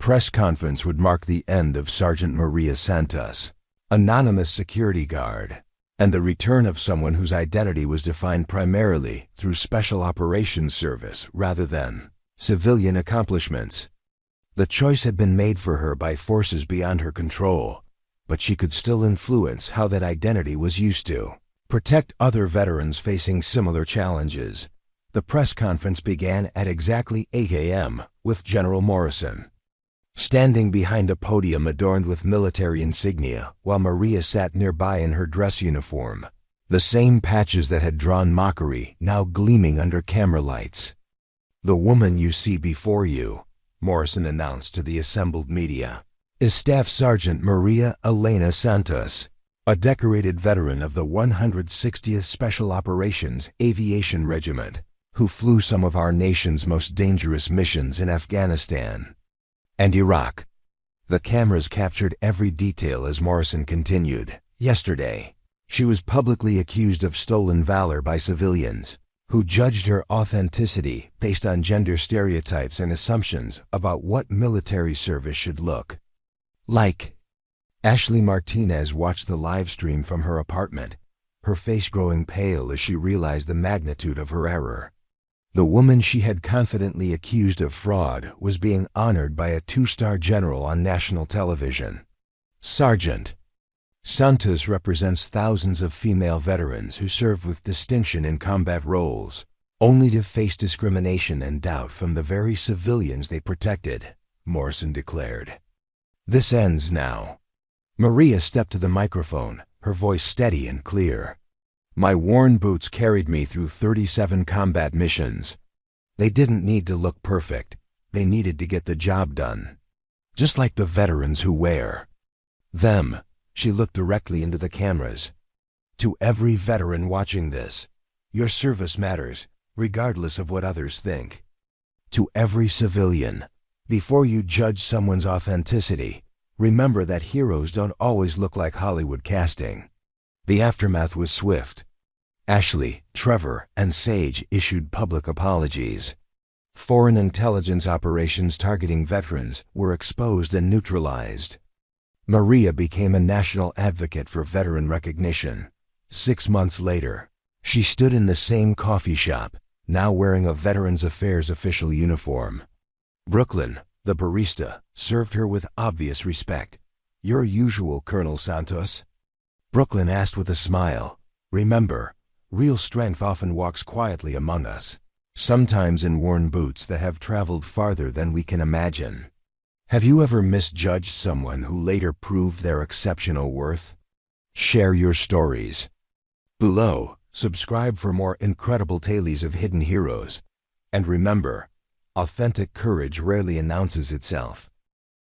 press conference would mark the end of Sergeant Maria Santos, anonymous security guard, and the return of someone whose identity was defined primarily through special operations service rather than civilian accomplishments. The choice had been made for her by forces beyond her control, but she could still influence how that identity was used to protect other veterans facing similar challenges. The press conference began at exactly 8 a.m. with General Morrison standing behind a podium adorned with military insignia, while Maria sat nearby in her dress uniform, the same patches that had drawn mockery now gleaming under camera lights. "The woman you see before you," Morrison announced to the assembled media, "is Staff Sergeant Maria Elena Santos, a decorated veteran of the 160th Special Operations Aviation Regiment, who flew some of our nation's most dangerous missions in Afghanistan and Iraq." The cameras captured every detail as Morrison continued. "Yesterday, she was publicly accused of stolen valor by civilians who judged her authenticity based on gender stereotypes and assumptions about what military service should look like." Ashley Martinez watched the live stream from her apartment, her face growing pale as she realized the magnitude of her error. The woman she had confidently accused of fraud was being honored by a 2-star general on national television. Sergeant Santos represents thousands of female veterans who served with distinction in combat roles, only to face discrimination and doubt from the very civilians they protected, Morrison declared. "This ends now." Maria stepped to the microphone, her voice steady and clear. "My worn boots carried me through 37 combat missions. They didn't need to look perfect. They needed to get the job done. Just like the veterans who wear them." She looked directly into the cameras. "To every veteran watching this, your service matters, regardless of what others think. To every civilian, before you judge someone's authenticity, remember that heroes don't always look like Hollywood casting." The aftermath was swift. Ashley, Trevor, and Sage issued public apologies. Foreign intelligence operations targeting veterans were exposed and neutralized. Maria became a national advocate for veteran recognition. 6 months later, she stood in the same coffee shop, now wearing a Veterans Affairs official uniform. Brooklyn, the barista, served her with obvious respect. "Your usual, Colonel Santos?" Brooklyn asked with a smile. "Remember, real strength often walks quietly among us, sometimes in worn boots that have traveled farther than we can imagine." Have you ever misjudged someone who later proved their exceptional worth? Share your stories below. Subscribe for more incredible tales of hidden heroes. And remember, authentic courage rarely announces itself.